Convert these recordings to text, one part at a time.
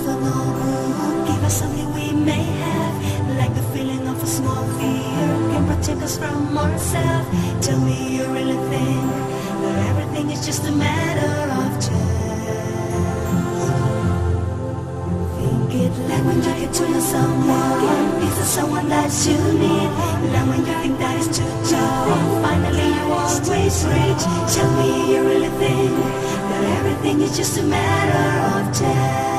for no good. Give us something we may have, like the feeling of a small fear can protect us from ourselves. Tell me you really think that everything is just a matter of chance. Think it like when you get to know someone, is it someone that you need? Like when you think that is too tall, finally you always reach. Tell me you really think that everything is just a matter of chance.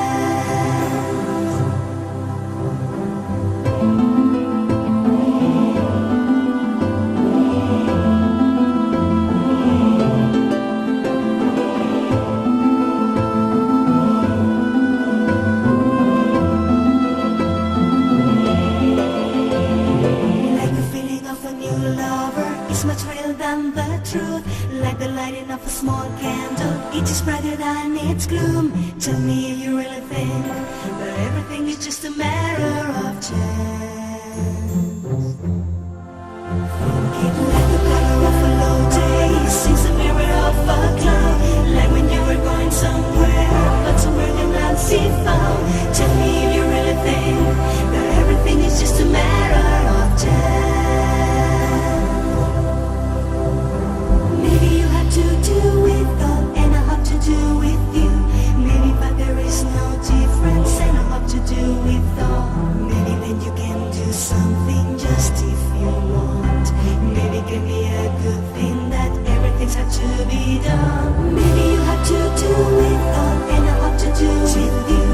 Tell me you really think that everything is just a matter of chance. Think it like the color of a low day seems a mirror of a cloud, like when you were going somewhere but somewhere you not see found. Tell me you really think that everything is just a matter of chance. Maybe you have to do with all and I have to do with you. There is no difference and I have to do with all. Maybe then you can do something just if you want. Maybe it can be a good thing that everything's had to be done. Maybe you have to do it all and I have to do with you.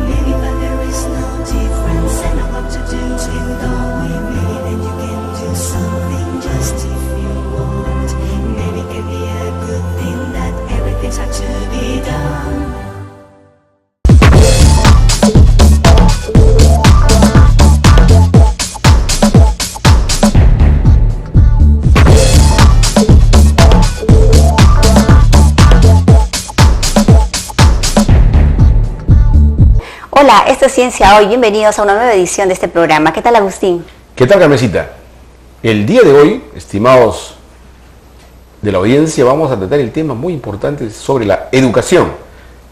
Maybe but there is no difference and I have to do with all. Maybe then you can do something just if you want. Maybe it can be a good thing that everything's had to be done. Hola, esto es Ciencia Hoy, bienvenidos a una nueva edición de este programa. ¿Qué tal, Agustín? ¿Qué tal, Carmencita? El día de hoy, estimados de la audiencia, vamos a tratar el tema muy importante sobre la educación,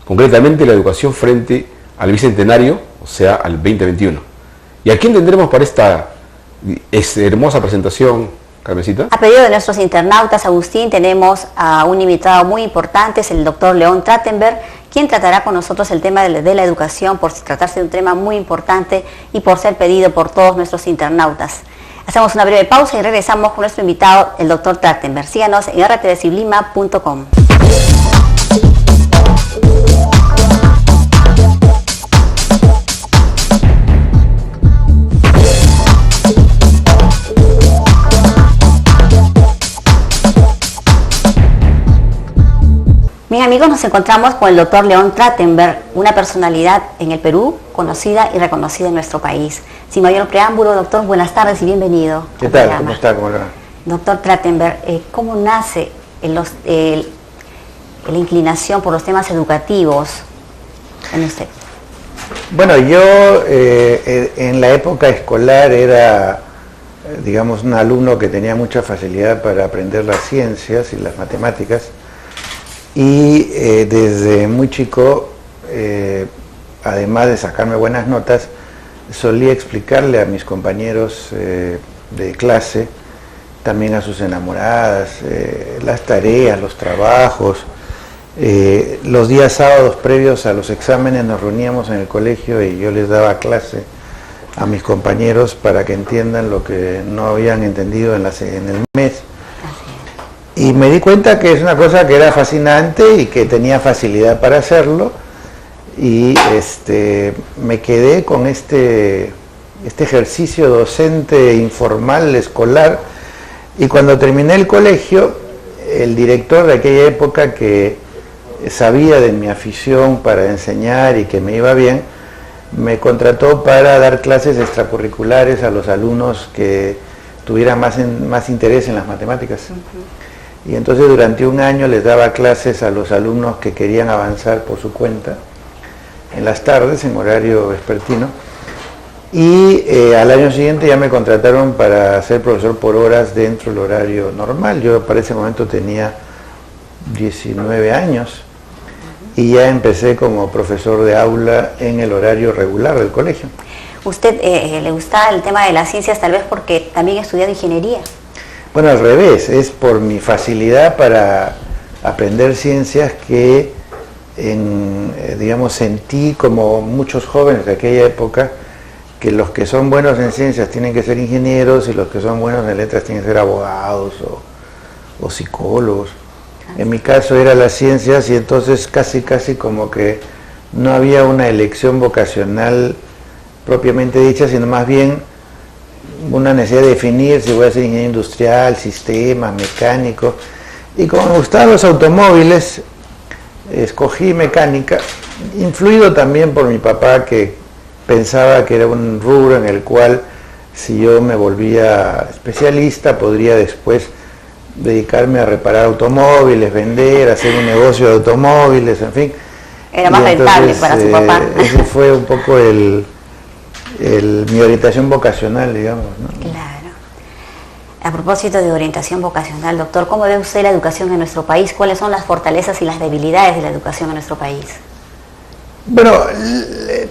concretamente la educación frente al Bicentenario, o sea, al 2021. ¿Y a quién tendremos para esta hermosa presentación, Carmencita? A pedido de nuestros internautas, Agustín, tenemos a un invitado muy importante, es el doctor León Trachtenberg, quien tratará con nosotros el tema de la educación, por tratarse de un tema muy importante y por ser pedido por todos nuestros internautas. Hacemos una breve pausa y regresamos con nuestro invitado, el doctor Trachtenberg. Síganos en rtvsublima.com. Bien, amigos, nos encontramos con el doctor León Trachtenberg, una personalidad en el Perú conocida y reconocida en nuestro país. Sin mayor preámbulo, doctor, buenas tardes y bienvenido. ¿Qué tal? ¿Cómo está? ¿Cómo le va? Doctor Trachtenberg, ¿cómo nace la inclinación por los temas educativos en usted? Bueno, yo en la época escolar era, digamos, un alumno que tenía mucha facilidad para aprender las ciencias y las matemáticas. Y desde muy chico, además de sacarme buenas notas, solía explicarle a mis compañeros de clase, también a sus enamoradas, las tareas, los trabajos. Los días sábados previos a los exámenes nos reuníamos en el colegio y yo les daba clase a mis compañeros para que entiendan lo que no habían entendido en el mes. Y me di cuenta que es una cosa que era fascinante y que tenía facilidad para hacerlo, y me quedé con este ejercicio docente informal, escolar, y cuando terminé el colegio, el director de aquella época, que sabía de mi afición para enseñar y que me iba bien, me contrató para dar clases extracurriculares a los alumnos que tuvieran más interés en las matemáticas. Y entonces durante un año les daba clases a los alumnos que querían avanzar por su cuenta, en las tardes, en horario vespertino. Y al año siguiente ya me contrataron para ser profesor por horas dentro del horario normal. Yo para ese momento tenía 19 años. y ya empecé como profesor de aula en el horario regular del colegio. ¿Usted le gusta el tema de las ciencias tal vez porque también ha estudiado ingeniería? Bueno, al revés, es por mi facilidad para aprender ciencias que digamos, sentí como muchos jóvenes de aquella época que los que son buenos en ciencias tienen que ser ingenieros y los que son buenos en letras tienen que ser abogados o psicólogos. En mi caso era las ciencias y entonces casi como que no había una elección vocacional propiamente dicha, sino más bien una necesidad de definir si voy a ser ingeniero industrial, sistemas, mecánico. Y como me gustaban los automóviles, escogí mecánica, influido también por mi papá, que pensaba que era un rubro en el cual si yo me volvía especialista podría después dedicarme a reparar automóviles, vender, hacer un negocio de automóviles, en fin. Era más rentable para su papá. Ese fue un poco mi orientación vocacional, digamos, ¿no? Claro. A propósito de orientación vocacional, doctor, ¿cómo ve usted la educación en nuestro país? ¿Cuáles son las fortalezas y las debilidades de la educación en nuestro país? Bueno,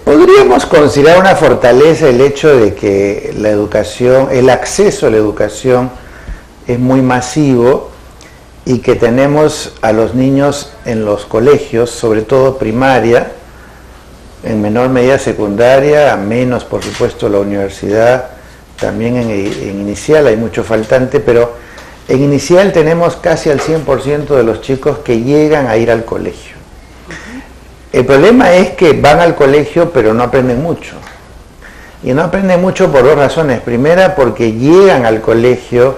podríamos considerar una fortaleza el hecho de que la educación, el acceso a la educación es muy masivo y que tenemos a los niños en los colegios, sobre todo primaria, en menor medida secundaria, a menos por supuesto la universidad, también en inicial hay mucho faltante, pero en inicial tenemos casi al 100% de los chicos que llegan a ir al colegio. El problema es que van al colegio pero no aprenden mucho. Y no aprenden mucho por dos razones. Primera, porque llegan al colegio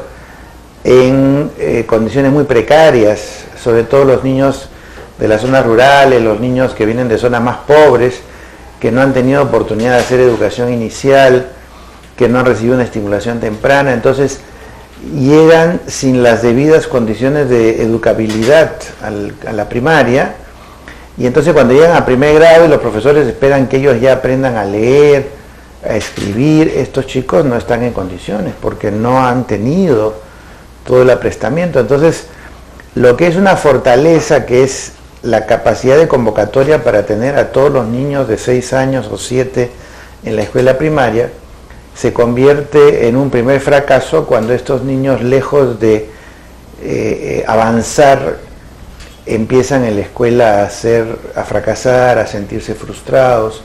en condiciones muy precarias, sobre todo los niños de las zonas rurales, los niños que vienen de zonas más pobres, que no han tenido oportunidad de hacer educación inicial, que no han recibido una estimulación temprana, entonces llegan sin las debidas condiciones de educabilidad a la primaria, y entonces cuando llegan a primer grado y los profesores esperan que ellos ya aprendan a leer, a escribir, estos chicos no están en condiciones porque no han tenido todo el aprestamiento. Entonces, lo que es una fortaleza, que es la capacidad de convocatoria para tener a todos los niños de 6 años o 7 en la escuela primaria, se convierte en un primer fracaso cuando estos niños, lejos de avanzar, empiezan en la escuela a fracasar, a sentirse frustrados,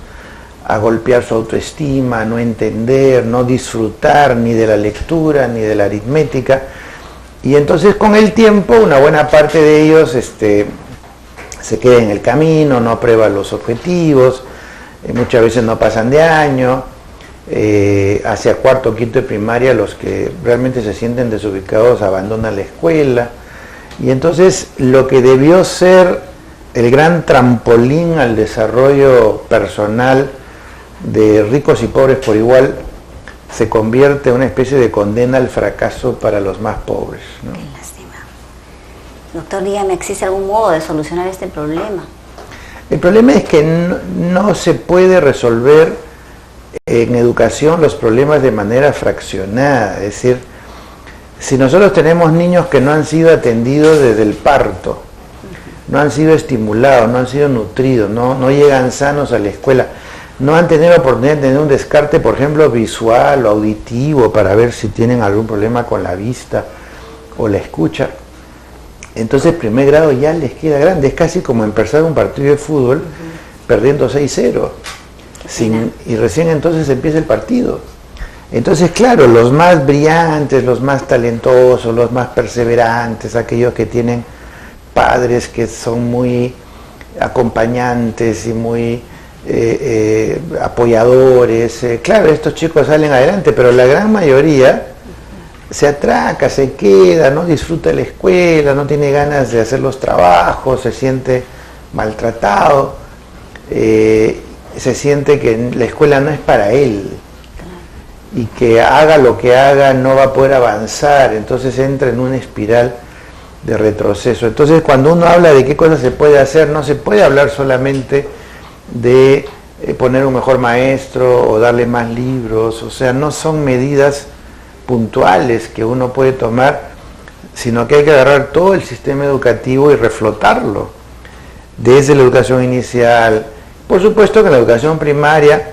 a golpear su autoestima, a no entender, no disfrutar ni de la lectura ni de la aritmética. Y entonces con el tiempo una buena parte de ellos se queda en el camino, no aprueba los objetivos, muchas veces no pasan de año, hacia cuarto o quinto de primaria los que realmente se sienten desubicados abandonan la escuela. Y entonces lo que debió ser el gran trampolín al desarrollo personal de ricos y pobres por igual, se convierte en una especie de condena al fracaso para los más pobres, ¿no? Qué lástima. Doctor, dígame, ¿existe algún modo de solucionar este problema? El problema es que no se puede resolver en educación los problemas de manera fraccionada. Es decir, si nosotros tenemos niños que no han sido atendidos desde el parto, no han sido estimulados, no han sido nutridos, no llegan sanos a la escuela, no han tenido la oportunidad de tener un descarte, por ejemplo, visual o auditivo, para ver si tienen algún problema con la vista o la escucha, entonces primer grado ya les queda grande. Es casi como empezar un partido de fútbol perdiendo 6-0, y recién entonces empieza el partido. Entonces, claro, los más brillantes, los más talentosos, los más perseverantes, aquellos que tienen padres que son muy acompañantes y muy apoyadores, claro, estos chicos salen adelante, pero la gran mayoría se atraca, se queda, no disfruta la escuela, no tiene ganas de hacer los trabajos, se siente maltratado, se siente que la escuela no es para él y que haga lo que haga no va a poder avanzar, entonces entra en una espiral de retroceso. Entonces, cuando uno habla de qué cosas se puede hacer, no se puede hablar solamente de poner un mejor maestro o darle más libros, o sea, no son medidas puntuales que uno puede tomar, sino que hay que agarrar todo el sistema educativo y reflotarlo. desde la educación inicial. Por supuesto que en la educación primaria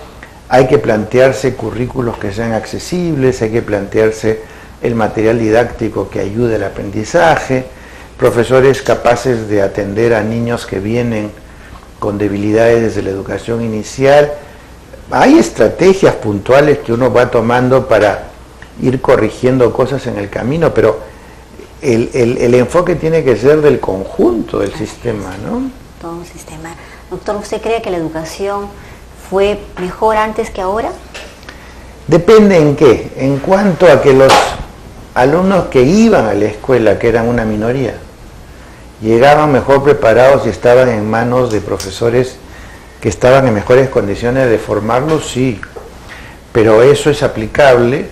hay que plantearse currículos que sean accesibles, hay que plantearse el material didáctico que ayude al aprendizaje, profesores capaces de atender a niños que vienen con debilidades desde la educación inicial. Hay estrategias puntuales que uno va tomando para ir corrigiendo cosas en el camino, pero el enfoque tiene que ser del conjunto del sistema, ¿no? Todo un sistema. Doctor, ¿usted cree que la educación fue mejor antes que ahora? Depende en qué. En cuanto a que los alumnos que iban a la escuela, que eran una minoría, llegaban mejor preparados y estaban en manos de profesores que estaban en mejores condiciones de formarlos, sí. Pero eso es aplicable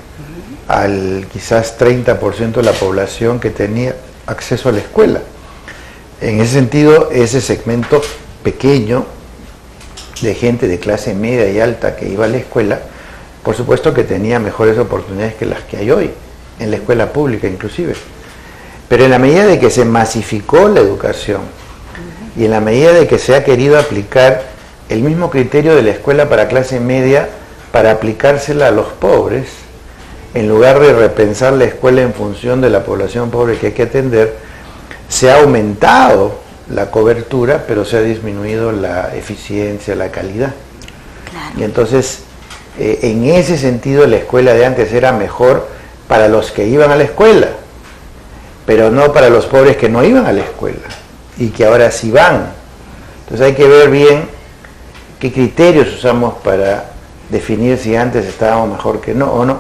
al quizás 30% de la población que tenía acceso a la escuela. En ese sentido, ese segmento pequeño de gente de clase media y alta que iba a la escuela, por supuesto que tenía mejores oportunidades que las que hay hoy, en la escuela pública inclusive. Pero en la medida de que se masificó la educación y en la medida de que se ha querido aplicar el mismo criterio de la escuela para clase media para aplicársela a los pobres, en lugar de repensar la escuela en función de la población pobre que hay que atender, se ha aumentado la cobertura, pero se ha disminuido la eficiencia, la calidad. Claro. Y entonces, en ese sentido, la escuela de antes era mejor para los que iban a la escuela, pero no para los pobres que no iban a la escuela y que ahora sí van. Entonces hay que ver bien qué criterios usamos para definir si antes estábamos mejor que no o no,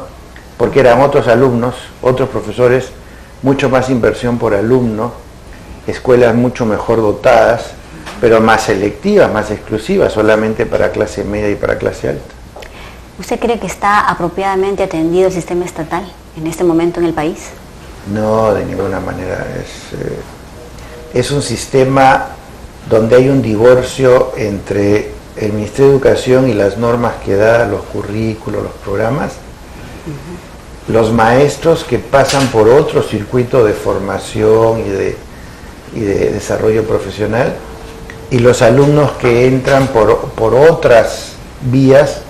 porque eran otros alumnos, otros profesores, mucho más inversión por alumno, escuelas mucho mejor dotadas, pero más selectivas, más exclusivas, solamente para clase media y para clase alta. ¿Usted cree que está apropiadamente atendido el sistema estatal en este momento en el país? No, de ninguna manera. Es un sistema donde hay un divorcio entre el Ministerio de Educación y las normas que da, los currículos, los programas, los maestros que pasan por otro circuito de formación y de desarrollo profesional, y los alumnos que entran por otras vías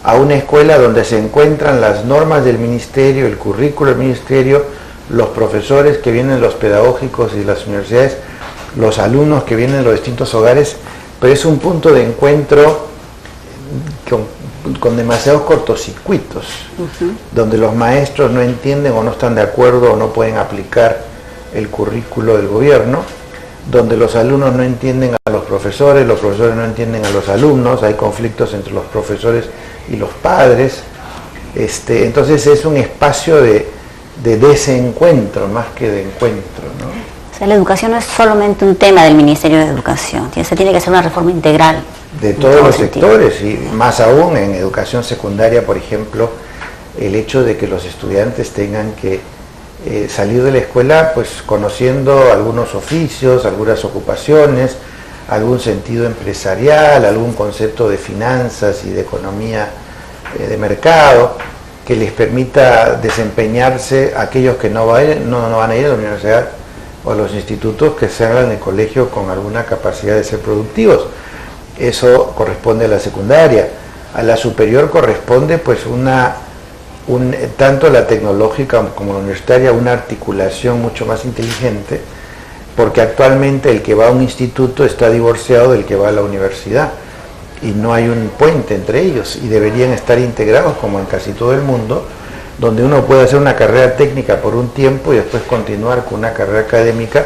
a una escuela donde se encuentran las normas del ministerio, el currículo del ministerio, los profesores que vienen de los pedagógicos y de las universidades, los alumnos que vienen de los distintos hogares, pero es un punto de encuentro con demasiados cortocircuitos, donde los maestros no entienden o no están de acuerdo o no pueden aplicar el currículo del gobierno, donde los alumnos no entienden a los profesores no entienden a los alumnos, hay conflictos entre los profesores y los padres. Entonces es un espacio de desencuentro más que de encuentro, ¿no? O sea, la educación no es solamente un tema del Ministerio de Educación, se tiene que hacer una reforma integral. De todos los sectores, y más aún en educación secundaria, por ejemplo, el hecho de que los estudiantes tengan que salir de la escuela pues conociendo algunos oficios, algunas ocupaciones, algún sentido empresarial, algún concepto de finanzas y de economía de mercado, que les permita desempeñarse aquellos que no van a ir a la universidad o a los institutos, que salgan del colegio con alguna capacidad de ser productivos. Eso corresponde a la secundaria. A la superior corresponde pues tanto la tecnológica como la universitaria, una articulación mucho más inteligente, porque actualmente el que va a un instituto está divorciado del que va a la universidad y no hay un puente entre ellos, y deberían estar integrados como en casi todo el mundo, donde uno puede hacer una carrera técnica por un tiempo y después continuar con una carrera académica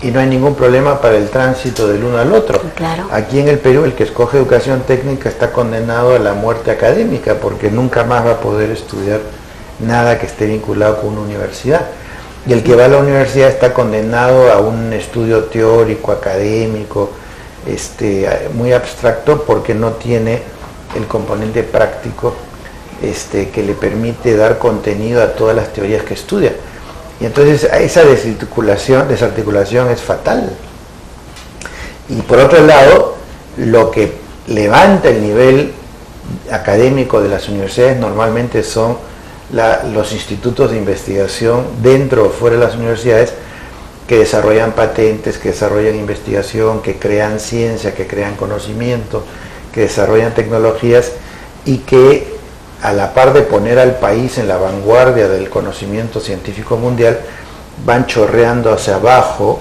y no hay ningún problema para el tránsito del uno al otro. Claro. Aquí en el Perú el que escoge educación técnica está condenado a la muerte académica porque nunca más va a poder estudiar nada que esté vinculado con una universidad. Y el que va a la universidad está condenado a un estudio teórico, académico, muy abstracto, porque no tiene el componente práctico que le permite dar contenido a todas las teorías que estudia. Y entonces esa desarticulación es fatal. Y por otro lado, lo que levanta el nivel académico de las universidades normalmente son los institutos de investigación dentro o fuera de las universidades, que desarrollan patentes, que desarrollan investigación, que crean ciencia, que crean conocimiento, que desarrollan tecnologías y que a la par de poner al país en la vanguardia del conocimiento científico mundial, van chorreando hacia abajo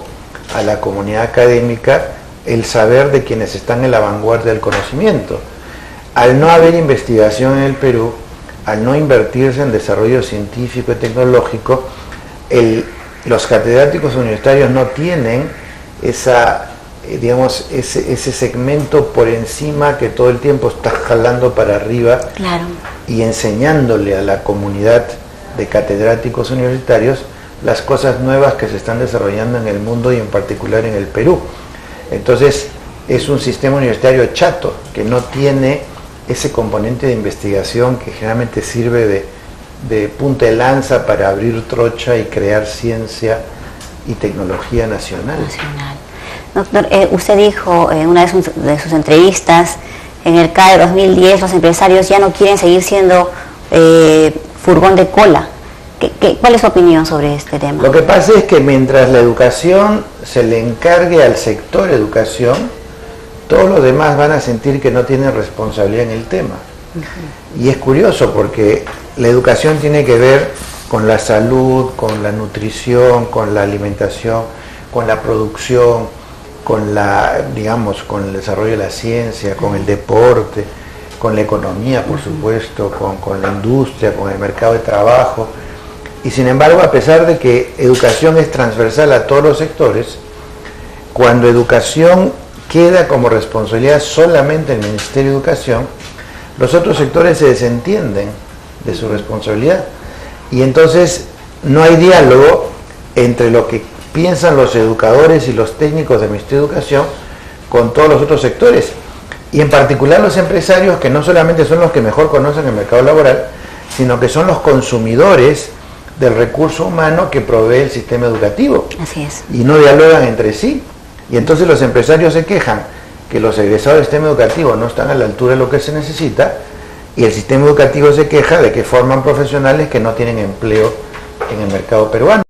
a la comunidad académica el saber de quienes están en la vanguardia del conocimiento. Al no haber investigación en el Perú, al no invertirse en desarrollo científico y tecnológico, los catedráticos universitarios no tienen ese segmento por encima que todo el tiempo está jalando para arriba, Claro. y enseñándole a la comunidad de catedráticos universitarios las cosas nuevas que se están desarrollando en el mundo y en particular en el Perú. Entonces es un sistema universitario chato, que no tiene ese componente de investigación que generalmente sirve de punta de lanza para abrir trocha y crear ciencia y tecnología nacional. Doctor, usted dijo en una de sus entrevistas, en el CAE 2010 los empresarios ya no quieren seguir siendo furgón de cola. ¿Cuál es su opinión sobre este tema? Lo que pasa es que mientras la educación se le encargue al sector educación, todos los demás van a sentir que no tienen responsabilidad en el tema. Y es curioso porque la educación tiene que ver con la salud, con la nutrición, con la alimentación, con la producción, con con el desarrollo de la ciencia, con el deporte, con la economía, por supuesto, con la industria, con el mercado de trabajo. Y sin embargo, a pesar de que educación es transversal a todos los sectores, cuando educación queda como responsabilidad solamente del Ministerio de Educación, los otros sectores se desentienden de su responsabilidad. Y entonces no hay diálogo entre lo que piensan los educadores y los técnicos del Ministerio de Educación con todos los otros sectores. Y en particular los empresarios, que no solamente son los que mejor conocen el mercado laboral, sino que son los consumidores del recurso humano que provee el sistema educativo. Así es. Y no dialogan entre sí. Y entonces los empresarios se quejan que los egresados del sistema educativo no están a la altura de lo que se necesita, y el sistema educativo se queja de que forman profesionales que no tienen empleo en el mercado peruano.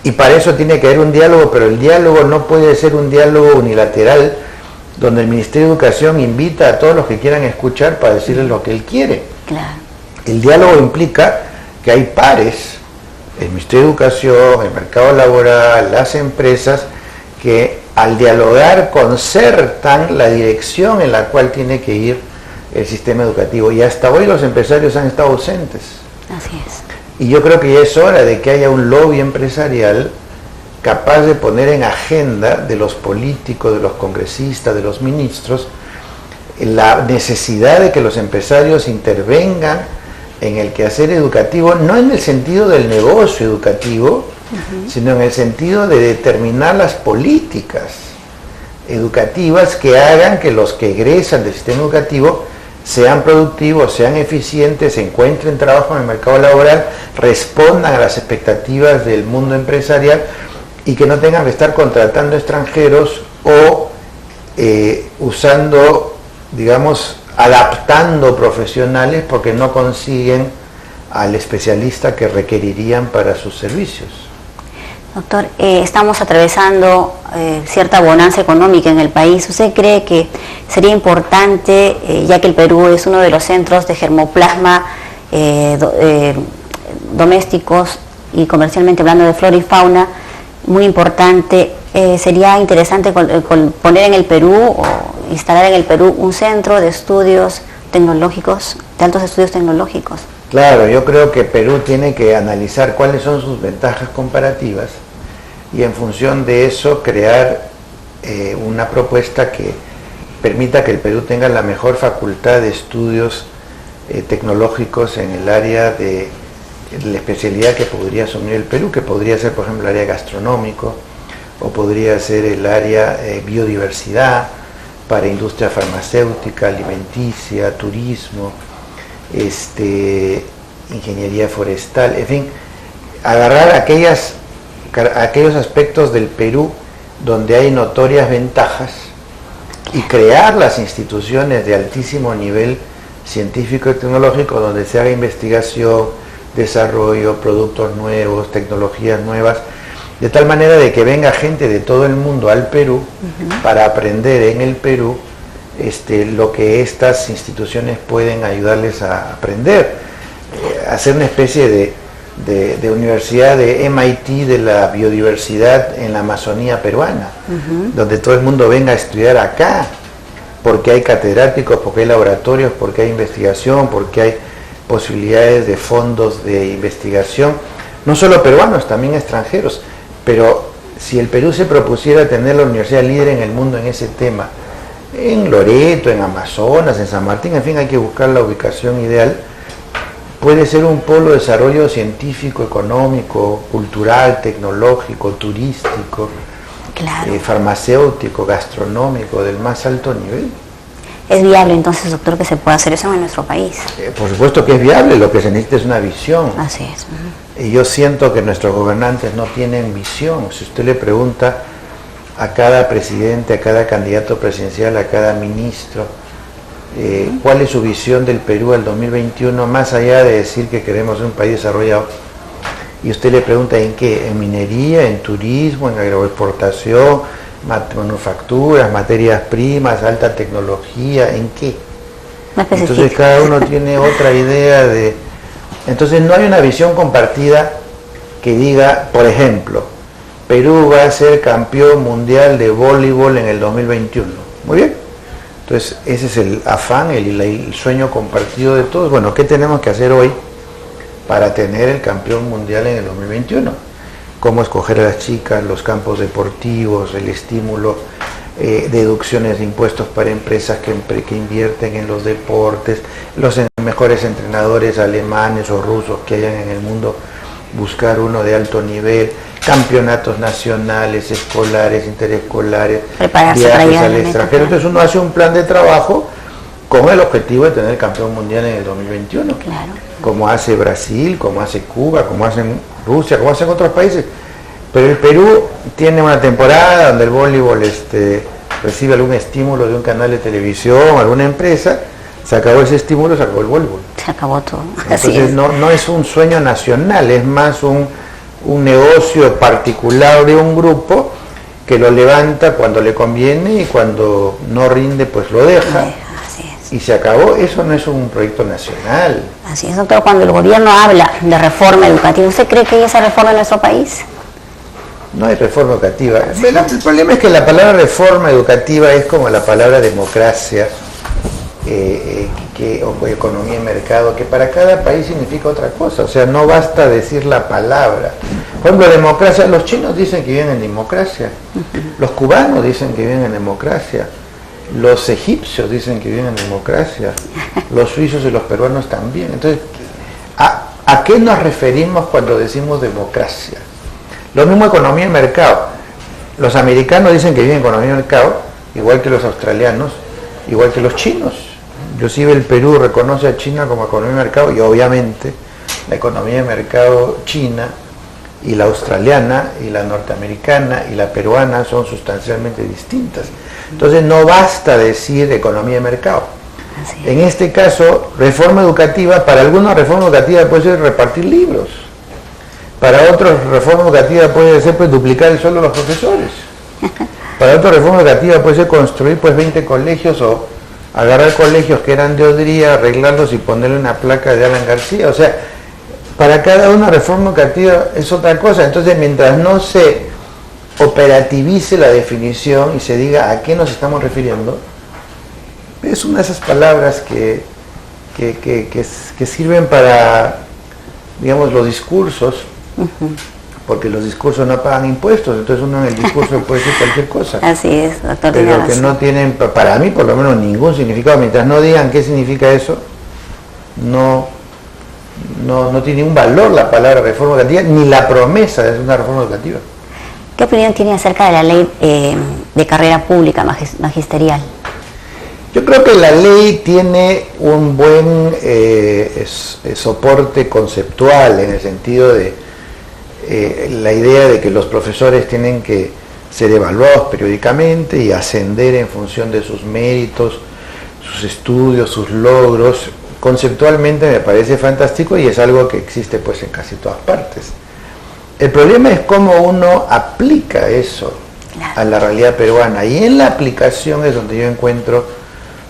Y para eso tiene que haber un diálogo, pero el diálogo no puede ser un diálogo unilateral, donde el Ministerio de Educación invita a todos los que quieran escuchar para decirles lo que él quiere. Claro. El diálogo implica que hay pares, el Ministerio de Educación, el mercado laboral, las empresas, que al dialogar concertan la dirección en la cual tiene que ir el sistema educativo. Y hasta hoy los empresarios han estado ausentes. Así es. Y yo creo que ya es hora de que haya un lobby empresarial capaz de poner en agenda de los políticos, de los congresistas, de los ministros, la necesidad de que los empresarios intervengan en el quehacer educativo, no en el sentido del negocio educativo, sino en el sentido de determinar las políticas educativas que hagan que los que egresan del sistema educativo sean productivos, sean eficientes, encuentren trabajo en el mercado laboral, respondan a las expectativas del mundo empresarial y que no tengan que estar contratando extranjeros o adaptando profesionales porque no consiguen al especialista que requerirían para sus servicios. Doctor, estamos atravesando cierta bonanza económica en el país. ¿Usted cree que sería importante, ya que el Perú es uno de los centros de germoplasma domésticos y comercialmente hablando de flora y fauna, muy importante, sería interesante poner en el Perú o instalar en el Perú un centro de estudios tecnológicos, de altos estudios tecnológicos? Claro, yo creo que Perú tiene que analizar cuáles son sus ventajas comparativas y en función de eso crear una propuesta que permita que el Perú tenga la mejor facultad de estudios tecnológicos en el área de la especialidad que podría asumir el Perú, que podría ser, por ejemplo, el área gastronómico, o podría ser el área biodiversidad, para industria farmacéutica, alimenticia, turismo, ingeniería forestal, en fin, agarrar aquellos aspectos del Perú donde hay notorias ventajas y crear las instituciones de altísimo nivel científico y tecnológico donde se haga investigación, desarrollo, productos nuevos, tecnologías nuevas, de tal manera de que venga gente de todo el mundo al Perú para aprender en el Perú lo que estas instituciones pueden ayudarles a aprender, hacer una especie de universidad de MIT de la biodiversidad en la Amazonía peruana, donde todo el mundo venga a estudiar acá, porque hay catedráticos, porque hay laboratorios, porque hay investigación, porque hay posibilidades de fondos de investigación, no solo peruanos, también extranjeros. Pero si el Perú se propusiera tener la universidad líder en el mundo en ese tema, en Loreto, en Amazonas, en San Martín, en fin, hay que buscar la ubicación ideal, puede ser un polo de desarrollo científico, económico, cultural, tecnológico, turístico, Claro. Farmacéutico, gastronómico, del más alto nivel. ¿Es viable entonces, doctor, que se pueda hacer eso en nuestro país? Por supuesto que es viable, lo que se necesita es una visión. Así es. Y yo siento que nuestros gobernantes no tienen visión. Si usted le pregunta a cada presidente, a cada candidato presidencial, a cada ministro, cuál es su visión del Perú al 2021, más allá de decir que queremos ser un país desarrollado, y usted le pregunta en qué, en minería, en turismo, en agroexportación, manufacturas, materias primas, alta tecnología, ¿en qué? Entonces cada uno tiene otra idea de... Entonces no hay una visión compartida que diga, por ejemplo, Perú va a ser campeón mundial de voleibol en el 2021. Muy bien. Entonces ese es el afán, el sueño compartido de todos. Bueno, ¿qué tenemos que hacer hoy para tener el campeón mundial en el 2021? Cómo escoger a las chicas, los campos deportivos, el estímulo, deducciones de impuestos para empresas que invierten en los deportes, los mejores entrenadores alemanes o rusos que hayan en el mundo, buscar uno de alto nivel, campeonatos nacionales, escolares, interescolares, prepararse viajes al extranjero. Entonces uno hace un plan de trabajo con el objetivo de tener el campeón mundial en el 2021, Claro. como hace Brasil, como hace Cuba, como hacen Rusia, como hacen otros países. Pero el Perú tiene una temporada donde el voleibol recibe algún estímulo de un canal de televisión, alguna empresa, se acabó ese estímulo, se acabó el voleibol. Se acabó todo. Así Entonces es. no es un sueño nacional, es más un negocio particular de un grupo que lo levanta cuando le conviene y cuando no rinde pues lo deja. Así es. Y se acabó. Eso no es un proyecto nacional. Así es, doctor. Cuando el gobierno habla de reforma educativa, ¿usted cree que hay esa reforma en nuestro país? No hay reforma educativa. El problema es que la palabra reforma educativa es como la palabra democracia o economía y mercado, que para cada país significa otra cosa. O sea, no basta decir la palabra. Por ejemplo, democracia, los chinos dicen que viven en democracia, los cubanos dicen que viven en democracia, los egipcios dicen que viven en democracia, los suizos y los peruanos también. Entonces, ¿a qué nos referimos cuando decimos democracia? Lo mismo economía y mercado. Los americanos dicen que viven en economía y mercado, igual que los australianos, igual que los chinos. Inclusive el Perú reconoce a China como economía y mercado, y obviamente la economía y mercado china y la australiana y la norteamericana y la peruana son sustancialmente distintas. Entonces no basta decir economía y mercado. Así es. En este caso, reforma educativa, para algunos reforma educativa puede ser repartir libros, para otros reforma educativa puede ser pues duplicar el sueldo de los profesores, para otros reforma educativa puede ser construir pues 20 colegios o agarrar colegios que eran de Odría, arreglarlos y ponerle una placa de Alan García. O sea, para cada una reforma educativa es otra cosa. Entonces, mientras no se operativice la definición y se diga a qué nos estamos refiriendo, es una de esas palabras que sirven para, digamos, los discursos, porque los discursos no pagan impuestos, entonces uno en el discurso puede decir cualquier cosa. Así es, doctor. Pero que no tienen, para mí por lo menos, ningún significado. Mientras no digan qué significa eso, no tiene ningún valor la palabra reforma educativa, ni la promesa de una reforma educativa. ¿Qué opinión tiene acerca de la ley de carrera pública magisterial? Yo creo que la ley tiene un buen soporte conceptual, en el sentido de la idea de que los profesores tienen que ser evaluados periódicamente y ascender en función de sus méritos, sus estudios, sus logros. Conceptualmente me parece fantástico y es algo que existe pues en casi todas partes. El problema es cómo uno aplica eso a la realidad peruana, y en la aplicación es donde yo encuentro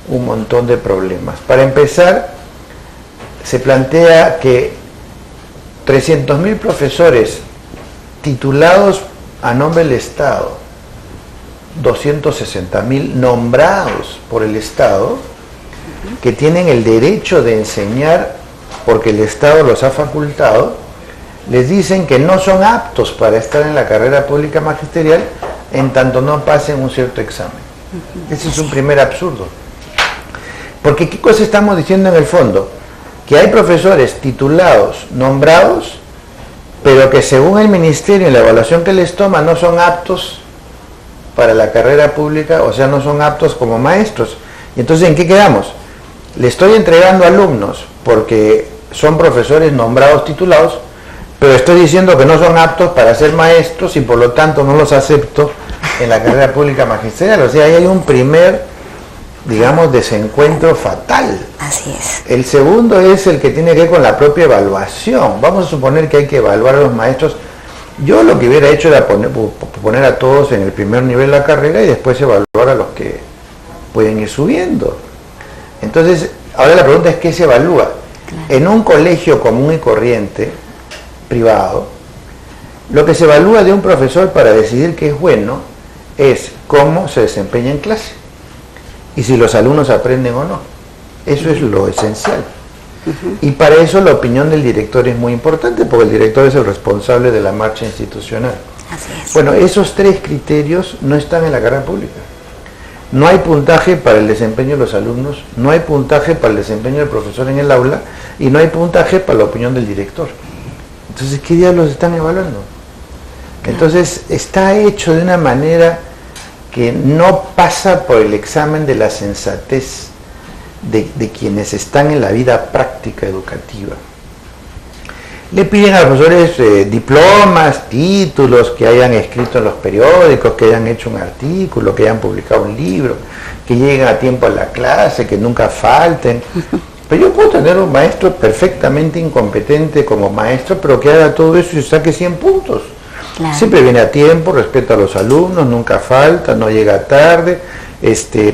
un montón de problemas. Para empezar, se plantea que 300.000 profesores titulados a nombre del Estado, 260.000 nombrados por el Estado, que tienen el derecho de enseñar porque el Estado los ha facultado, les dicen que no son aptos para estar en la carrera pública magisterial en tanto no pasen un cierto examen. Ese es un primer absurdo. Porque ¿qué cosa estamos diciendo en el fondo? Que hay profesores titulados, nombrados, pero que según el ministerio y la evaluación que les toma no son aptos para la carrera pública, o sea, no son aptos como maestros. Y entonces, ¿en qué quedamos? Le estoy entregando alumnos porque son profesores nombrados, titulados, pero estoy diciendo que no son aptos para ser maestros y por lo tanto no los acepto en la carrera pública magisterial. O sea, ahí hay un primer, digamos, desencuentro fatal. Así es. El segundo es el que tiene que ver con la propia evaluación. Vamos a suponer que hay que evaluar a los maestros. Yo lo que hubiera hecho era poner a todos en el primer nivel de la carrera y después evaluar a los que pueden ir subiendo. Entonces, ahora la pregunta es, ¿qué se evalúa? Claro. En un colegio común y corriente, privado, lo que se evalúa de un profesor para decidir qué es bueno es cómo se desempeña en clase y si los alumnos aprenden o no. Eso es lo esencial. Y para eso la opinión del director es muy importante, porque el director es el responsable de la marcha institucional. Así es. Bueno, esos tres criterios no están en la carrera pública. No hay puntaje para el desempeño de los alumnos, no hay puntaje para el desempeño del profesor en el aula y no hay puntaje para la opinión del director. Entonces, ¿qué diablos están evaluando? Entonces, está hecho de una manera que no pasa por el examen de la sensatez de quienes están en la vida práctica educativa. Le piden a los profesores diplomas, títulos, que hayan escrito en los periódicos, que hayan hecho un artículo, que hayan publicado un libro, que lleguen a tiempo a la clase, que nunca falten. Pero yo puedo tener un maestro perfectamente incompetente como maestro, pero que haga todo eso y saque 100 puntos. Claro. Siempre viene a tiempo, respeta a los alumnos, nunca falta, no llega tarde,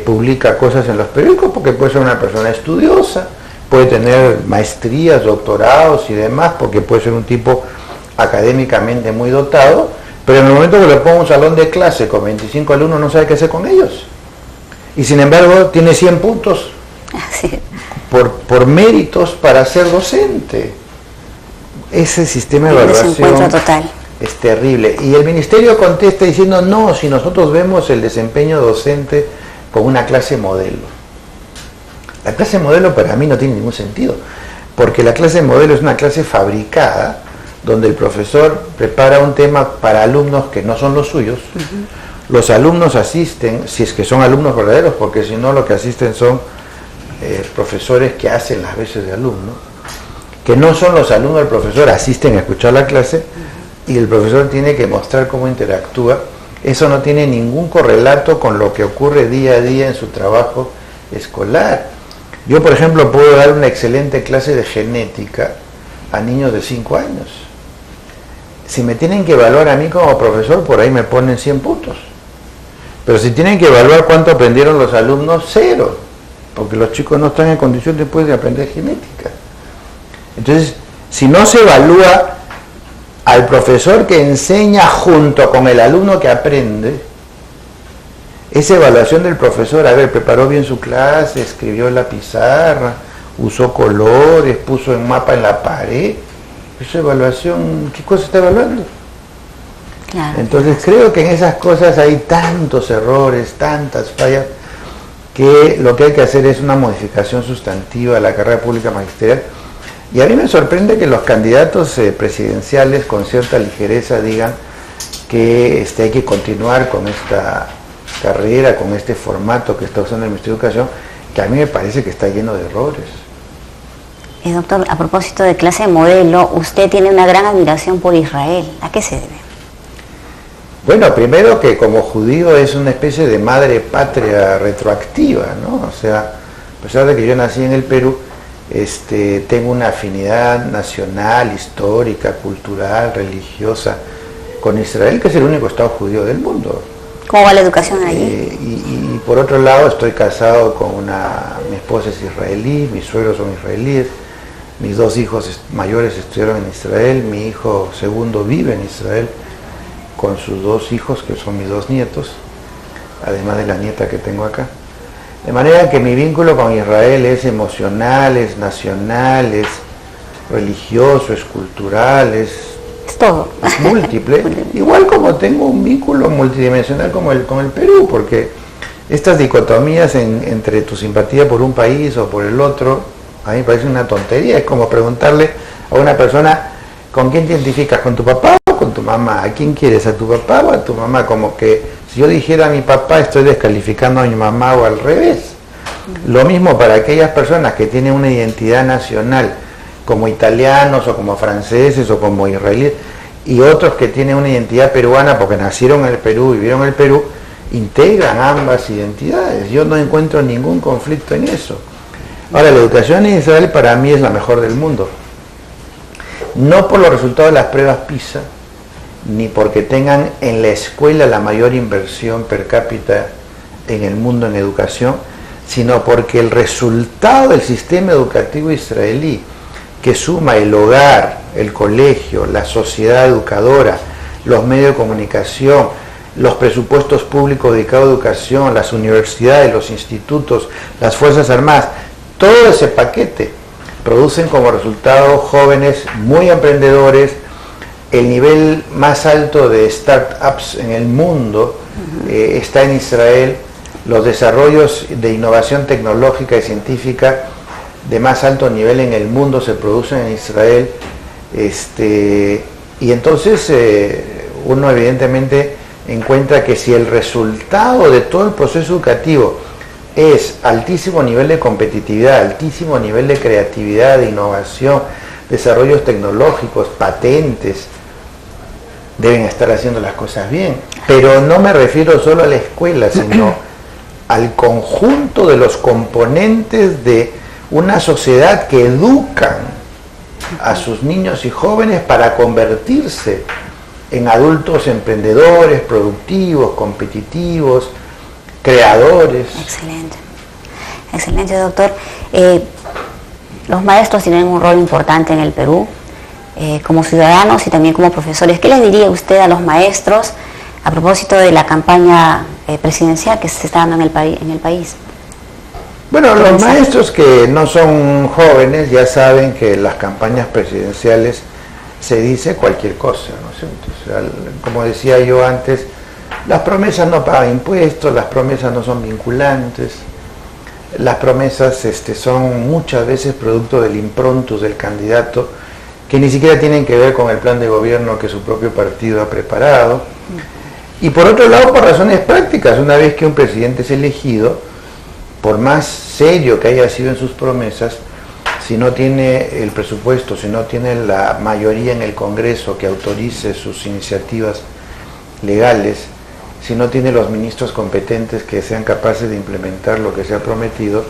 publica cosas en los periódicos porque puede ser una persona estudiosa, puede tener maestrías, doctorados y demás, porque puede ser un tipo académicamente muy dotado, pero en el momento que le pongo un salón de clase con 25 alumnos no sabe qué hacer con ellos. Y sin embargo tiene 100 puntos por méritos para ser docente. Ese sistema de evaluación es terrible. Y el ministerio contesta diciendo, no, si nosotros vemos el desempeño docente como una clase modelo. La clase modelo para mí no tiene ningún sentido, porque la clase modelo es una clase fabricada, donde el profesor prepara un tema para alumnos que no son los suyos. Los alumnos asisten, si es que son alumnos verdaderos, porque si no lo que asisten son profesores que hacen las veces de alumno, que no son los alumnos del profesor, asisten a escuchar la clase y el profesor tiene que mostrar cómo interactúa. Eso no tiene ningún correlato con lo que ocurre día a día en su trabajo escolar. Yo, por ejemplo, puedo dar una excelente clase de genética a niños de 5 años. Si me tienen que evaluar a mí como profesor, por ahí me ponen 100 puntos. Pero si tienen que evaluar cuánto aprendieron los alumnos, 0. Porque los chicos no están en condición después de aprender genética. Entonces, si no se evalúa al profesor que enseña junto con el alumno que aprende, esa evaluación del profesor, a ver, preparó bien su clase, escribió en la pizarra, usó colores, puso un mapa en la pared, esa evaluación, ¿qué cosa está evaluando? Claro. Entonces creo que en esas cosas hay tantos errores, tantas fallas, que lo que hay que hacer es una modificación sustantiva de la carrera pública magisterial. Y a mí me sorprende que los candidatos presidenciales con cierta ligereza digan que hay que continuar con esta carrera, con este formato que está usando el Ministerio de Educación, que a mí me parece que está lleno de errores. Doctor, a propósito de clase modelo, usted tiene una gran admiración por Israel. ¿A qué se debe? Bueno, primero que como judío es una especie de madre patria retroactiva, ¿no? O sea, a pesar de que yo nací en el Perú, tengo una afinidad nacional, histórica, cultural, religiosa con Israel, que es el único Estado judío del mundo. ¿Cómo va la educación allí? Y por otro lado, estoy casado con mi esposa es israelí, mis suegros son israelíes, mis 2 hijos mayores estudiaron en Israel, mi hijo segundo vive en Israel con sus 2 hijos, que son mis 2 nietos, además de la nieta que tengo acá. De manera que mi vínculo con Israel es emocional, es nacional, es religioso, es cultural, es todo. Es múltiple, igual como tengo un vínculo multidimensional con el Perú, porque estas dicotomías entre tu simpatía por un país o por el otro, a mí me parece una tontería. Es como preguntarle a una persona, ¿con quién te identificas? ¿Con tu papá o con tu mamá? ¿A quién quieres? ¿A tu papá o a tu mamá? Como que si yo dijera a mi papá, estoy descalificando a mi mamá, o al revés. Lo mismo para aquellas personas que tienen una identidad nacional, como italianos o como franceses o como israelíes, y otros que tienen una identidad peruana porque nacieron en el Perú, vivieron en el Perú, integran ambas identidades. Yo no encuentro ningún conflicto en eso. Ahora, la educación en Israel para mí es la mejor del mundo. No por los resultados de las pruebas PISA, ni porque tengan en la escuela la mayor inversión per cápita en el mundo en educación, sino porque el resultado del sistema educativo israelí, que suma el hogar, el colegio, la sociedad educadora, los medios de comunicación, los presupuestos públicos dedicados a educación, las universidades, los institutos, las Fuerzas Armadas, todo ese paquete producen como resultado jóvenes muy emprendedores, el nivel más alto de startups en el mundo está en Israel, los desarrollos de innovación tecnológica y científica de más alto nivel en el mundo se producen en Israel, y entonces uno evidentemente encuentra que si el resultado de todo el proceso educativo es altísimo nivel de competitividad, altísimo nivel de creatividad, de innovación, desarrollos tecnológicos, patentes, deben estar haciendo las cosas bien. Pero no me refiero solo a la escuela, sino al conjunto de los componentes de una sociedad que educan a sus niños y jóvenes para convertirse en adultos emprendedores, productivos, competitivos, creadores. Excelente. Excelente, doctor. Los maestros tienen un rol importante en el Perú, como ciudadanos y también como profesores. ¿Qué les diría usted a los maestros a propósito de la campaña presidencial que se está dando en el país? Bueno, los maestros que no son jóvenes ya saben que en las campañas presidenciales se dice cualquier cosa, ¿no es cierto? O sea, como decía yo antes, las promesas no pagan impuestos, las promesas no son vinculantes, las promesas son muchas veces producto del improntus del candidato, que ni siquiera tienen que ver con el plan de gobierno que su propio partido ha preparado. Y por otro lado, por razones prácticas, una vez que un presidente es elegido, por más serio que haya sido en sus promesas, si no tiene el presupuesto, si no tiene la mayoría en el Congreso que autorice sus iniciativas legales, si no tiene los ministros competentes que sean capaces de implementar lo que se ha prometido,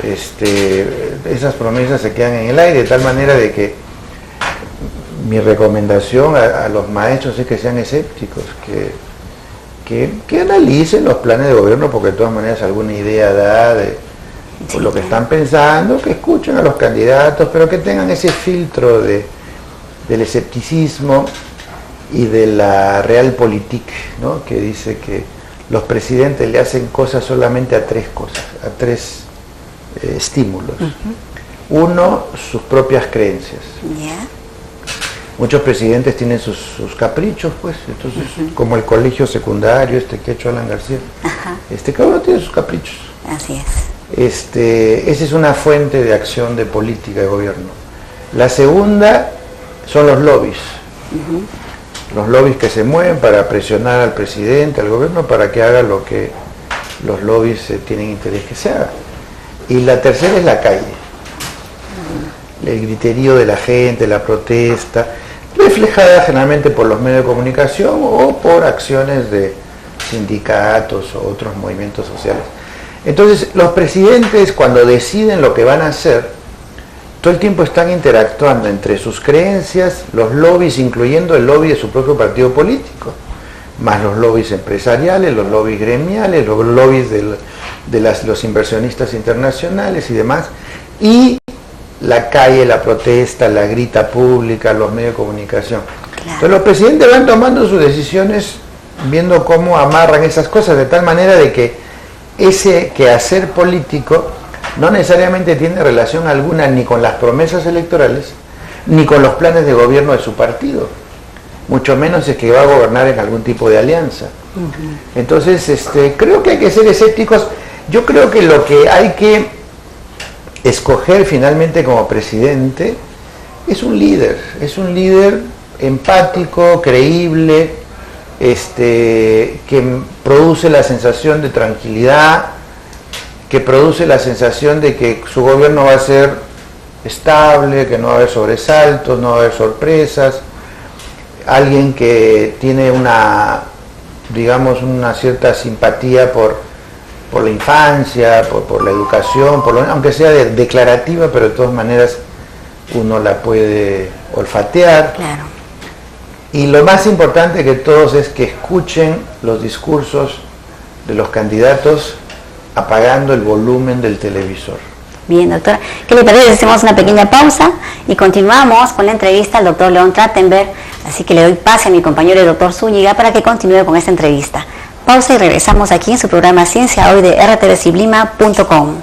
esas promesas se quedan en el aire, de tal manera de que mi recomendación a los maestros es que sean escépticos, que analicen los planes de gobierno, porque de todas maneras alguna idea da de lo que están pensando, que escuchen a los candidatos, pero que tengan ese filtro del escepticismo y de la realpolitik, ¿no? Que dice que los presidentes le hacen cosas solamente a 3 cosas, a 3 estímulos. Uno, sus propias creencias. Muchos presidentes tienen sus caprichos, pues, entonces, como el colegio secundario, que ha hecho Alan García, cada uno tiene sus caprichos. Así es. Esa es una fuente de acción de política de gobierno. La segunda son los lobbies. Los lobbies que se mueven para presionar al presidente, al gobierno, para que haga lo que los lobbies tienen interés que se haga. Y la tercera es la calle. El griterío de la gente, la protesta, reflejada generalmente por los medios de comunicación o por acciones de sindicatos o otros movimientos sociales. Entonces, los presidentes, cuando deciden lo que van a hacer, todo el tiempo están interactuando entre sus creencias, los lobbies, incluyendo el lobby de su propio partido político, más los lobbies empresariales, los lobbies gremiales, los lobbies de los inversionistas internacionales y demás, y la calle, la protesta, la grita pública, los medios de comunicación. Claro. Entonces los presidentes van tomando sus decisiones viendo cómo amarran esas cosas, de tal manera de que ese quehacer político no necesariamente tiene relación alguna ni con las promesas electorales, ni con los planes de gobierno de su partido, mucho menos es que va a gobernar en algún tipo de alianza. Entonces, creo que hay que ser escépticos. Yo creo que lo que hay que escoger finalmente como presidente es un líder empático, creíble, que produce la sensación de tranquilidad, que produce la sensación de que su gobierno va a ser estable, que no va a haber sobresaltos, no va a haber sorpresas, alguien que tiene una cierta simpatía por la infancia, por la educación, aunque sea declarativa, pero de todas maneras uno la puede olfatear. Claro. Y lo más importante que todos es que escuchen los discursos de los candidatos apagando el volumen del televisor. Bien, doctora. ¿Qué le parece? Hacemos una pequeña pausa y continuamos con la entrevista al doctor León Trachtenberg. Así que le doy pase a mi compañero el doctor Zúñiga para que continúe con esta entrevista. Pausa y regresamos aquí en su programa Ciencia Hoy de rtvciblima.com.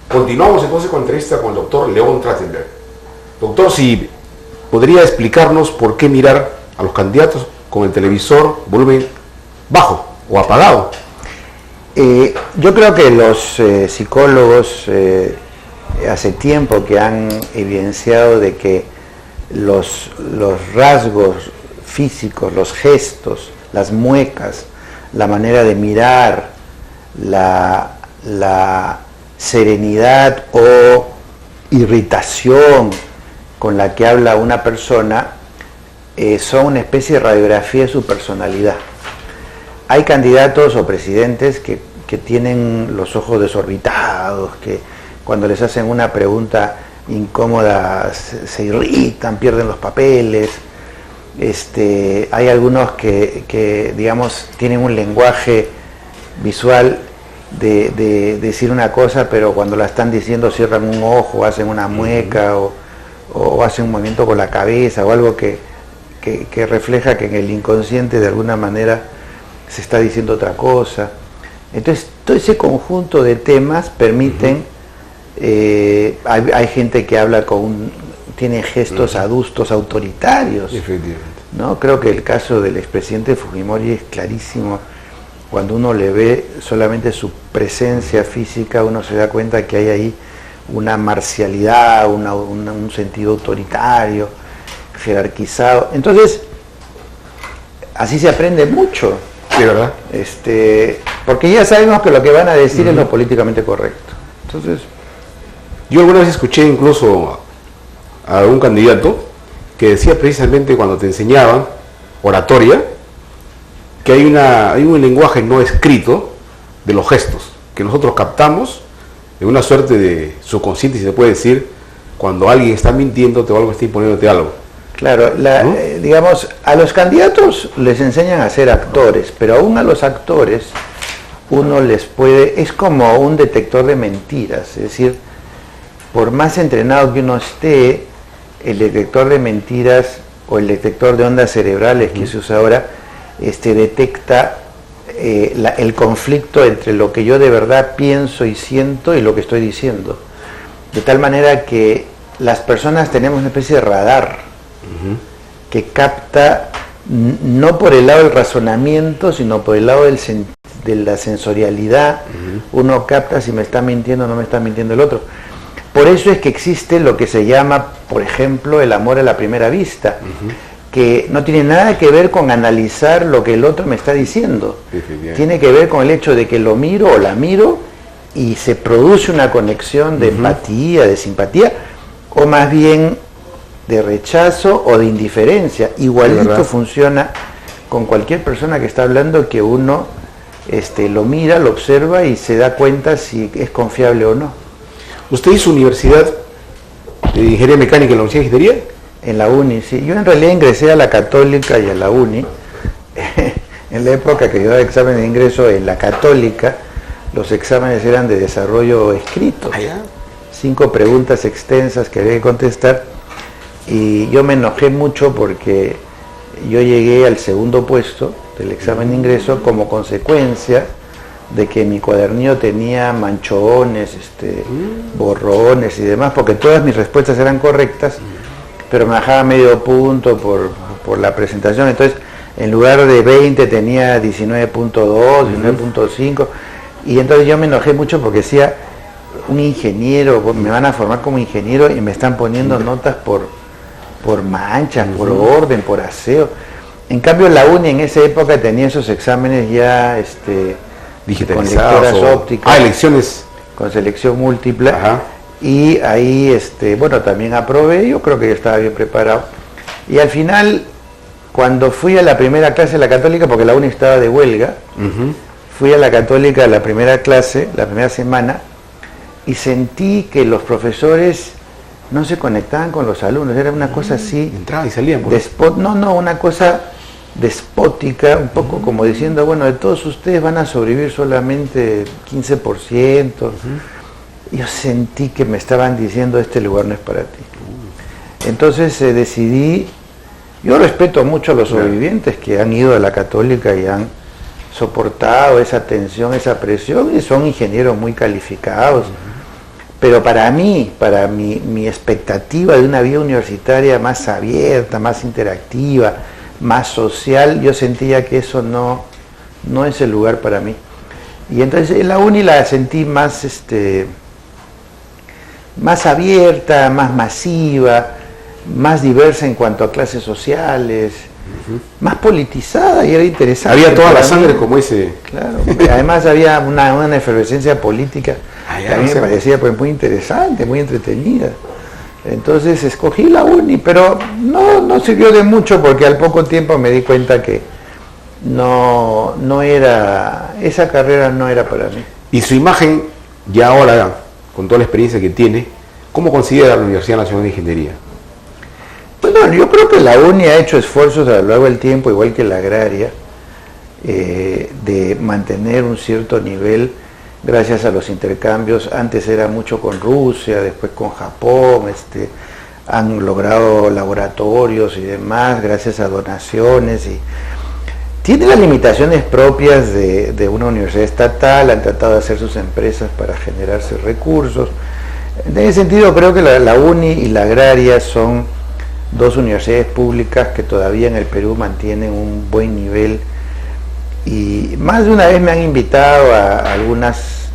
Continuamos entonces con la entrevista con el doctor León Trachtenberg. Doctor, si podría explicarnos por qué mirar a los candidatos con el televisor volumen bajo o apagado. Yo creo que los psicólogos hace tiempo que han evidenciado de que los rasgos físicos, los gestos, las muecas, la manera de mirar, la serenidad o irritación con la que habla una persona son una especie de radiografía de su personalidad. Hay candidatos o presidentes que tienen los ojos desorbitados, que cuando les hacen una pregunta incómoda se irritan, pierden los papeles. Hay algunos que digamos tienen un lenguaje visual de decir una cosa, pero cuando la están diciendo cierran un ojo, hacen una mueca o hacen un movimiento con la cabeza o algo que refleja que en el inconsciente de alguna manera se está diciendo otra cosa. Entonces todo ese conjunto de temas permiten, hay gente que habla tiene gestos adustos autoritarios, ¿no? Creo que el caso del expresidente Fujimori es clarísimo. Cuando uno le ve solamente su presencia física, uno se da cuenta que hay ahí una marcialidad, un sentido autoritario, jerarquizado. Entonces, así se aprende mucho. Sí, ¿verdad? Porque ya sabemos que lo que van a decir es lo políticamente correcto. Entonces, yo alguna vez escuché incluso a algún candidato que decía precisamente cuando te enseñaban oratoria, que hay un lenguaje no escrito de los gestos, que nosotros captamos en una suerte de subconsciente, si se puede decir, cuando alguien está mintiéndote o algo está imponiéndote algo. Claro, ¿no? Digamos, a los candidatos les enseñan a ser actores, pero aún a los actores uno les puede, es como un detector de mentiras, es decir, por más entrenado que uno esté, el detector de mentiras o el detector de ondas cerebrales que se usa ahora, detecta el conflicto entre lo que yo de verdad pienso y siento y lo que estoy diciendo. De tal manera que las personas tenemos una especie de radar que capta no por el lado del razonamiento, sino por el lado de la sensorialidad. Uno capta si me está mintiendo o no me está mintiendo el otro. Por eso es que existe lo que se llama, por ejemplo, el amor a la primera vista, que no tiene nada que ver con analizar lo que el otro me está diciendo. Tiene que ver con el hecho de que lo miro o la miro y se produce una conexión de empatía, de simpatía, o más bien de rechazo o de indiferencia. Igualito funciona con cualquier persona que está hablando, que uno lo mira, lo observa y se da cuenta si es confiable o no. ¿Usted hizo universidad de ingeniería mecánica en la Universidad de Ingeniería? En la UNI, sí. Yo en realidad ingresé a la Católica y a la UNI. En la época que yo daba examen de ingreso en la Católica, los exámenes eran de desarrollo escrito. 5 preguntas extensas que había que contestar, y yo me enojé mucho porque yo llegué al segundo puesto del examen de ingreso como consecuencia de que mi cuadernillo tenía manchones, borrones y demás, porque todas mis respuestas eran correctas, pero me bajaba medio punto por la presentación. Entonces, en lugar de 20 tenía 19.2, 19.5, y entonces yo me enojé mucho porque decía, un ingeniero, me van a formar como ingeniero y me están poniendo notas por manchas, por orden, por aseo. En cambio la UNI en esa época tenía esos exámenes ya con lectoras ópticas, elecciones con selección múltiple. Y ahí bueno, también aprobé, yo creo que yo estaba bien preparado. Y al final, cuando fui a la primera clase de la Católica, porque la UNI estaba de huelga, fui a la Católica a la primera clase, la primera semana, y sentí que los profesores no se conectaban con los alumnos, era una cosa así. Entraban y salían. Una cosa despótica, un poco como diciendo, bueno, de todos ustedes van a sobrevivir solamente 15%. Yo sentí que me estaban diciendo, este lugar no es para ti. Entonces decidí, yo respeto mucho a los sobrevivientes que han ido a la Católica y han soportado esa tensión, esa presión, y son ingenieros muy calificados. Pero para mí, mi expectativa de una vida universitaria más abierta, más interactiva, más social, yo sentía que eso no es el lugar para mí. Y entonces en la UNI la sentí más, más abierta, más masiva, más diversa en cuanto a clases sociales, más politizada, y era interesante. Había toda la sangre como ese. Claro, además había una efervescencia política que a mí me parecía pues muy interesante, muy entretenida. Entonces escogí la UNI, pero no sirvió de mucho, porque al poco tiempo me di cuenta que no era, esa carrera no era para mí. Y su imagen, ya ahora, con toda la experiencia que tiene, ¿cómo considera la Universidad Nacional de Ingeniería? Bueno, yo creo que la UNI ha hecho esfuerzos a lo largo del tiempo, igual que la agraria, de mantener un cierto nivel gracias a los intercambios. Antes era mucho con Rusia, después con Japón, han logrado laboratorios y demás gracias a donaciones, y tiene las limitaciones propias de una universidad estatal, han tratado de hacer sus empresas para generarse recursos. En ese sentido creo que la UNI y la agraria son dos universidades públicas que todavía en el Perú mantienen un buen nivel, y más de una vez me han invitado a algunas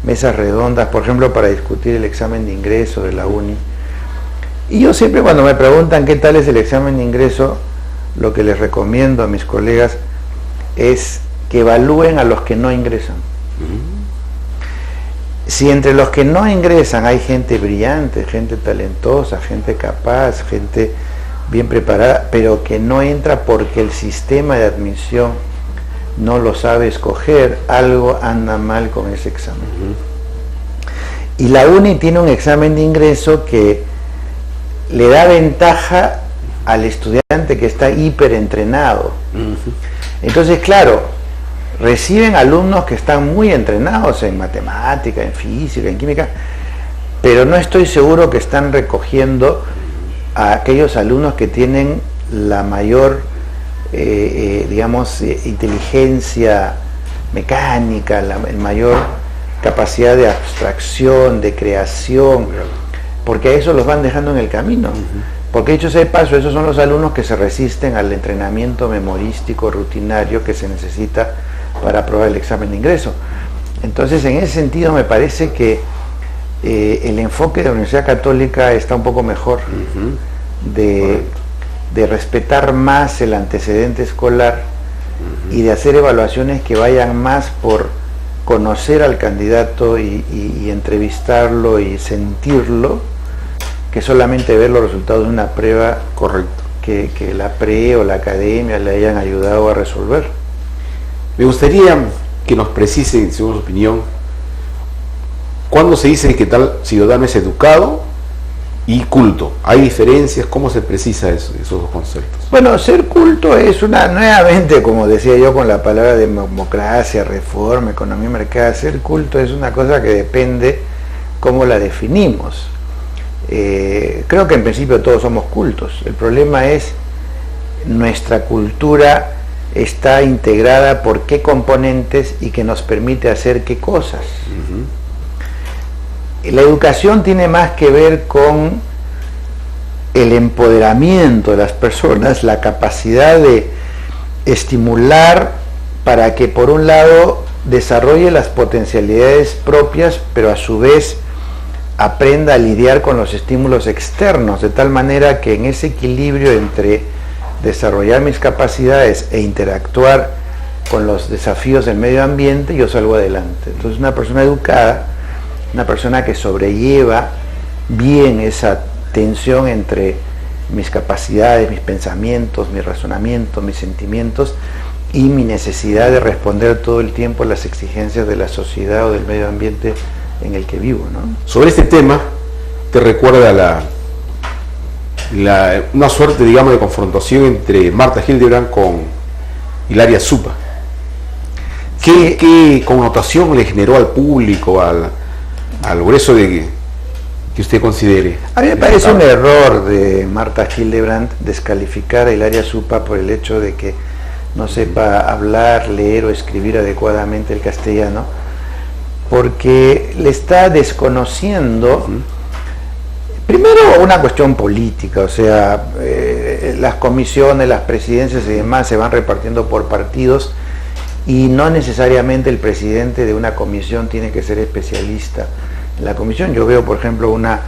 mesas redondas, por ejemplo, para discutir el examen de ingreso de la UNI. Y yo siempre, cuando me preguntan qué tal es el examen de ingreso, lo que les recomiendo a mis colegas es que evalúen a los que no ingresan. Si entre los que no ingresan hay gente brillante, gente talentosa, gente capaz, gente bien preparada, pero que no entra porque el sistema de admisión no lo sabe escoger, algo anda mal con ese examen. Y la UNI tiene un examen de ingreso que le da ventaja al estudiante que está hiperentrenado. Entonces, claro, reciben alumnos que están muy entrenados en matemática, en física, en química, pero no estoy seguro que están recogiendo a aquellos alumnos que tienen la mayor, inteligencia mecánica, la mayor capacidad de abstracción, de creación, porque a eso los van dejando en el camino. Porque dicho sea de paso, esos son los alumnos que se resisten al entrenamiento memorístico rutinario que se necesita para aprobar el examen de ingreso. Entonces, en ese sentido me parece que el enfoque de la Universidad Católica está un poco mejor, de respetar más el antecedente escolar y de hacer evaluaciones que vayan más por conocer al candidato y entrevistarlo y sentirlo, que solamente ver los resultados de una prueba. Correcto. Que la pre o la academia le hayan ayudado a resolver. Me gustaría que nos precise, según su opinión, ¿cuándo se dice que tal ciudadano es educado y culto? ¿Hay diferencias? ¿Cómo se precisa eso, esos dos conceptos? Bueno, ser culto es nuevamente, como decía yo con la palabra democracia, reforma, economía, mercado, ser culto es una cosa que depende cómo la definimos. Creo que en principio todos somos cultos. El problema es nuestra cultura está integrada por qué componentes y que nos permite hacer qué cosas. La educación tiene más que ver con el empoderamiento de las personas, la capacidad de estimular para que por un lado desarrolle las potencialidades propias, pero a su vez aprenda a lidiar con los estímulos externos, de tal manera que en ese equilibrio entre desarrollar mis capacidades e interactuar con los desafíos del medio ambiente, yo salgo adelante. Entonces una persona educada, una persona que sobrelleva bien esa tensión entre mis capacidades, mis pensamientos, mi razonamiento, mis sentimientos y mi necesidad de responder todo el tiempo a las exigencias de la sociedad o del medio ambiente en el que vivo, ¿no? Sobre este tema, te recuerda una suerte, digamos, de confrontación entre Marta Hildebrand con Hilaria Supa. ¿Qué connotación le generó al público, al grueso que usted considere? A mí me parece un error de Marta Hildebrand descalificar a Hilaria Supa por el hecho de que no sepa hablar, leer o escribir adecuadamente el castellano, porque le está desconociendo, primero, una cuestión política, o sea, las comisiones, las presidencias y demás se van repartiendo por partidos y no necesariamente el presidente de una comisión tiene que ser especialista en la comisión. Yo veo, por ejemplo, una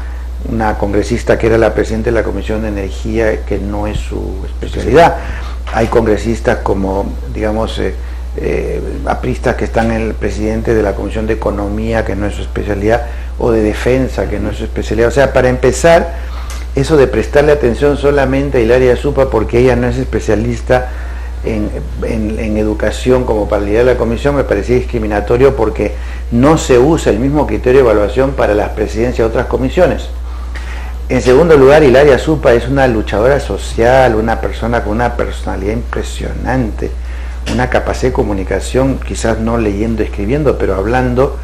congresista que era la presidenta de la Comisión de Energía, que no es su especialidad. Hay congresistas como, digamos, apristas que están en el presidente de la Comisión de Economía, que no es su especialidad, o de Defensa, que no es su especialidad. O sea, para empezar, eso de prestarle atención solamente a Hilaria Supa porque ella no es especialista en educación como para liderar la comisión, me parecía discriminatorio, porque no se usa el mismo criterio de evaluación para las presidencias de otras comisiones. En segundo lugar, Hilaria Supa es una luchadora social, una persona con una personalidad impresionante, una capacidad de comunicación, quizás no leyendo, escribiendo, pero hablando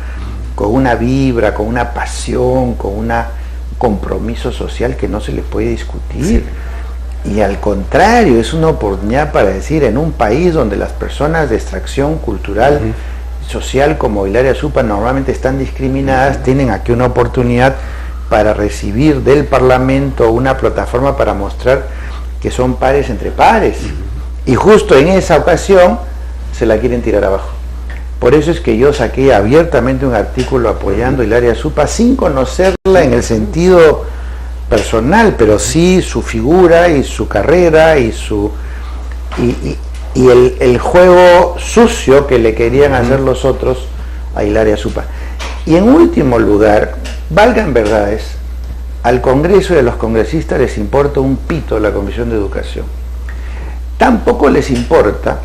con una vibra, con una pasión, con un compromiso social que no se le puede discutir. Sí. Y al contrario, es una oportunidad para decir, en un país donde las personas de extracción cultural, social, como Hilaria Supa, normalmente están discriminadas, tienen aquí una oportunidad para recibir del Parlamento una plataforma para mostrar que son pares entre pares. Y justo en esa ocasión se la quieren tirar abajo. Por eso es que yo saqué abiertamente un artículo apoyando a Hilaria Supa sin conocerla en el sentido personal, pero sí su figura y su carrera y el juego sucio que le querían hacer los otros a Hilaria Supa. Y en último lugar, valgan verdades, al Congreso y a los congresistas les importa un pito la Comisión de Educación. Tampoco les importa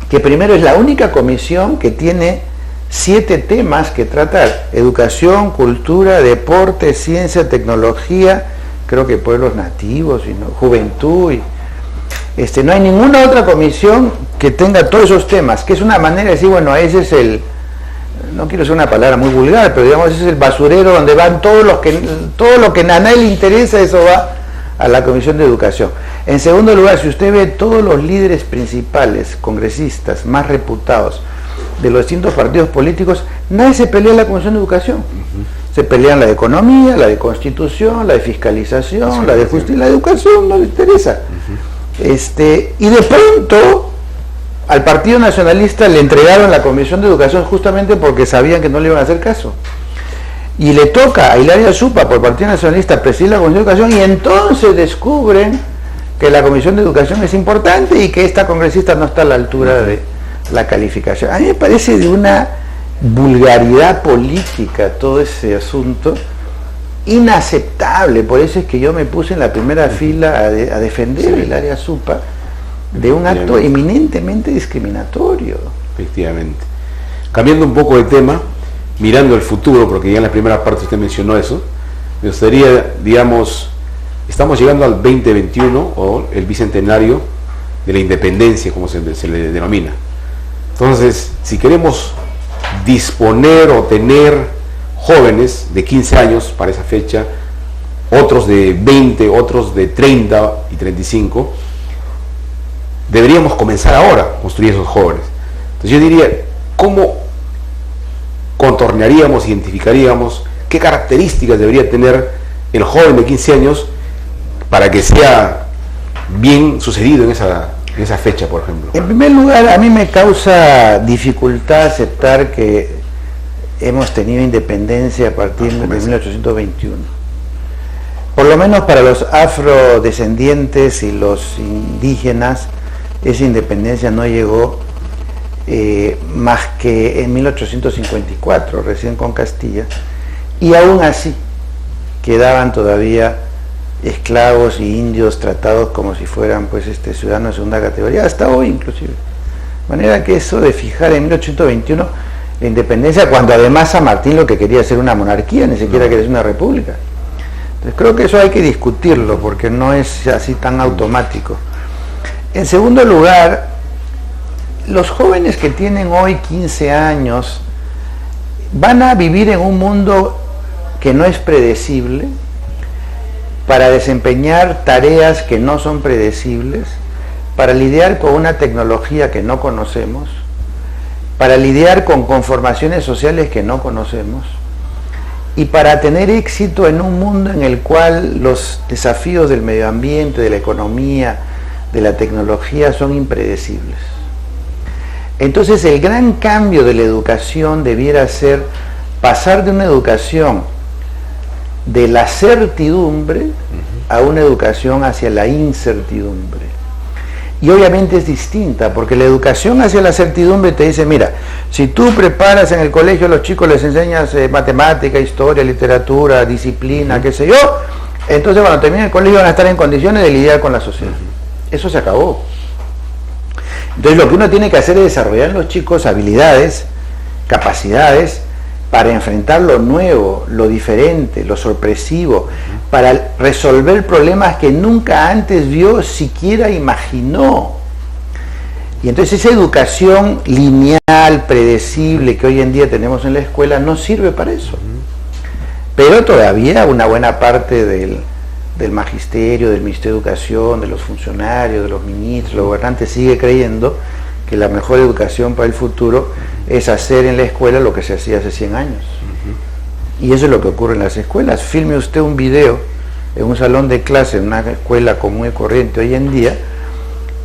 que primero es la única comisión que tiene 7 temas que tratar: educación, cultura, deporte, ciencia, tecnología, creo que pueblos nativos, y juventud, no hay ninguna otra comisión que tenga todos esos temas, que es una manera de decir, bueno, ese es el, no quiero usar una palabra muy vulgar, pero digamos, ese es el basurero donde van todo lo que a nadie le interesa, eso va a la Comisión de Educación. En segundo lugar, si usted ve todos los líderes principales, congresistas más reputados de los distintos partidos políticos, nadie se pelea en la Comisión de Educación. Se pelean la de Economía, la de Constitución, la de Fiscalización, la de Justicia. La de Educación no les interesa. Y de pronto al Partido Nacionalista le entregaron la Comisión de Educación justamente porque sabían que no le iban a hacer caso. Y le toca a Hilaria Supa por el Partido Nacionalista presidir la Comisión de Educación, y entonces descubren que la Comisión de Educación es importante y que esta congresista no está a la altura de la calificación. A mí me parece de una vulgaridad política todo ese asunto, inaceptable. Por eso es que yo me puse en la primera fila a defender el área SUPA de un acto eminentemente discriminatorio. Efectivamente. Cambiando un poco de tema, mirando el futuro, porque ya en la primera parte usted mencionó eso, me gustaría, digamos, estamos llegando al 2021 o el bicentenario de la independencia, como se le denomina. Entonces, si queremos disponer o tener jóvenes de 15 años para esa fecha, otros de 20, otros de 30 y 35, deberíamos comenzar ahora a construir esos jóvenes. Entonces yo diría, ¿cómo contornearíamos, identificaríamos qué características debería tener el joven de 15 años para que sea bien sucedido en esa fecha, por ejemplo? En primer lugar, a mí me causa dificultad aceptar que hemos tenido independencia a partir de 1821. Por lo menos para los afrodescendientes y los indígenas, esa independencia no llegó más que en 1854, recién con Castilla, y aún así quedaban todavía esclavos y indios tratados como si fueran pues ciudadanos de segunda categoría, hasta hoy inclusive. De manera que eso de fijar en 1821 la independencia, cuando además San Martín lo que quería era una monarquía, ni siquiera quería ser una república. Entonces creo que eso hay que discutirlo, porque no es así tan automático. En segundo lugar, los jóvenes que tienen hoy 15 años van a vivir en un mundo que no es predecible, para desempeñar tareas que no son predecibles, para lidiar con una tecnología que no conocemos, para lidiar con conformaciones sociales que no conocemos, y para tener éxito en un mundo en el cual los desafíos del medio ambiente, de la economía, de la tecnología son impredecibles. Entonces el gran cambio de la educación debiera ser pasar de una educación de la certidumbre a una educación hacia la incertidumbre. Y obviamente es distinta, porque la educación hacia la certidumbre te dice, mira, si tú preparas en el colegio a los chicos, les enseñas matemática, historia, literatura, disciplina, qué sé yo, entonces cuando terminen el colegio van a estar en condiciones de lidiar con la sociedad. Eso se acabó. Entonces lo que uno tiene que hacer es desarrollar en los chicos habilidades, capacidades, para enfrentar lo nuevo, lo diferente, lo sorpresivo, para resolver problemas que nunca antes vio, siquiera imaginó. Y entonces esa educación lineal, predecible que hoy en día tenemos en la escuela no sirve para eso. Pero todavía una buena parte del magisterio, del Ministerio de Educación, de los funcionarios, de los ministros, los gobernantes sigue creyendo que la mejor educación para el futuro es hacer en la escuela lo que se hacía hace 100 años. Y eso es lo que ocurre en las escuelas. Filme usted un video en un salón de clase, en una escuela común y corriente hoy en día,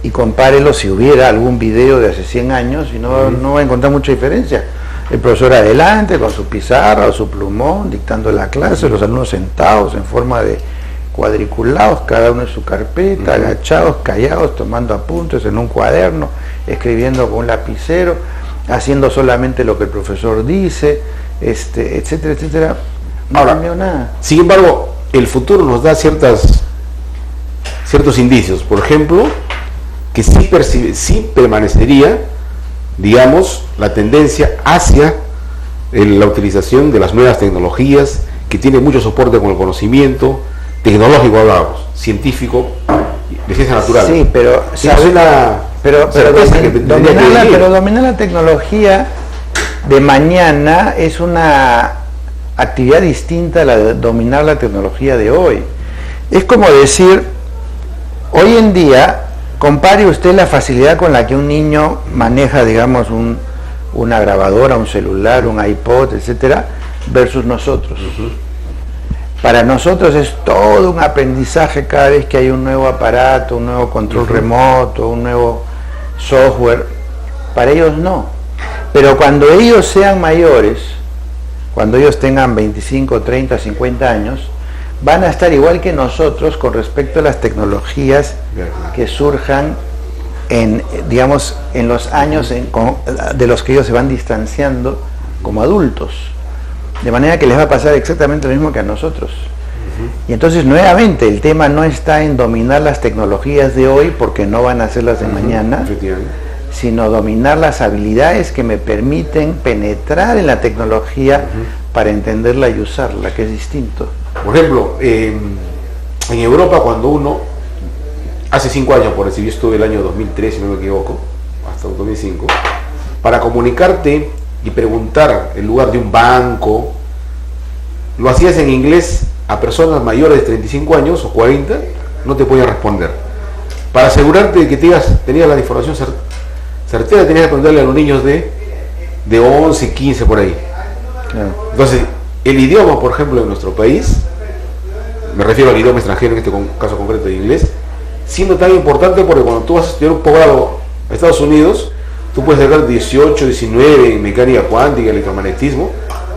y compárelo si hubiera algún video de hace 100 años, y no va a encontrar mucha diferencia. El profesor adelante con su pizarra o su plumón dictando la clase, los alumnos sentados en forma de cuadriculados, cada uno en su carpeta, agachados, callados, tomando apuntes en un cuaderno, escribiendo con un lapicero, haciendo solamente lo que el profesor dice, etcétera, etcétera. No cambió nada. Sin embargo, el futuro nos da ciertos indicios. Por ejemplo, que sí permanecería, digamos, la tendencia hacia la utilización de las nuevas tecnologías, que tiene mucho soporte con el conocimiento tecnológico, hablábamos, científico, de ciencia natural. Sí, pero dominar la tecnología de mañana es una actividad distinta a la de dominar la tecnología de hoy. Es como decir, hoy en día, compare usted la facilidad con la que un niño maneja, digamos, una grabadora, un celular, un iPod, etcétera, versus nosotros. Para nosotros es todo un aprendizaje cada vez que hay un nuevo aparato, un nuevo control remoto, un nuevo software. Para ellos no. Pero cuando ellos sean mayores, cuando ellos tengan 25, 30, 50 años, van a estar igual que nosotros con respecto a las tecnologías que surjan en los años de los que ellos se van distanciando como adultos. De manera que les va a pasar exactamente lo mismo que a nosotros. Y entonces nuevamente el tema no está en dominar las tecnologías de hoy, porque no van a ser las de mañana, sino dominar las habilidades que me permiten penetrar en la tecnología para entenderla y usarla, que es distinto. Por ejemplo, en Europa, cuando uno, hace 5 años, por decir, yo estuve el año 2003, si no me equivoco, hasta 2005, para comunicarte y preguntar el lugar de un banco, lo hacías en inglés a personas mayores de 35 años o 40, no te podían responder. Para asegurarte de que tenías la información certera, tenías que preguntarle a los niños de 11, 15 por ahí. Claro. Entonces, el idioma, por ejemplo, de nuestro país, me refiero al idioma extranjero, en este caso concreto de inglés, siendo tan importante porque cuando tú vas a estudiar un posgrado a Estados Unidos, tú puedes sacar 18, 19 en mecánica cuántica, electromagnetismo.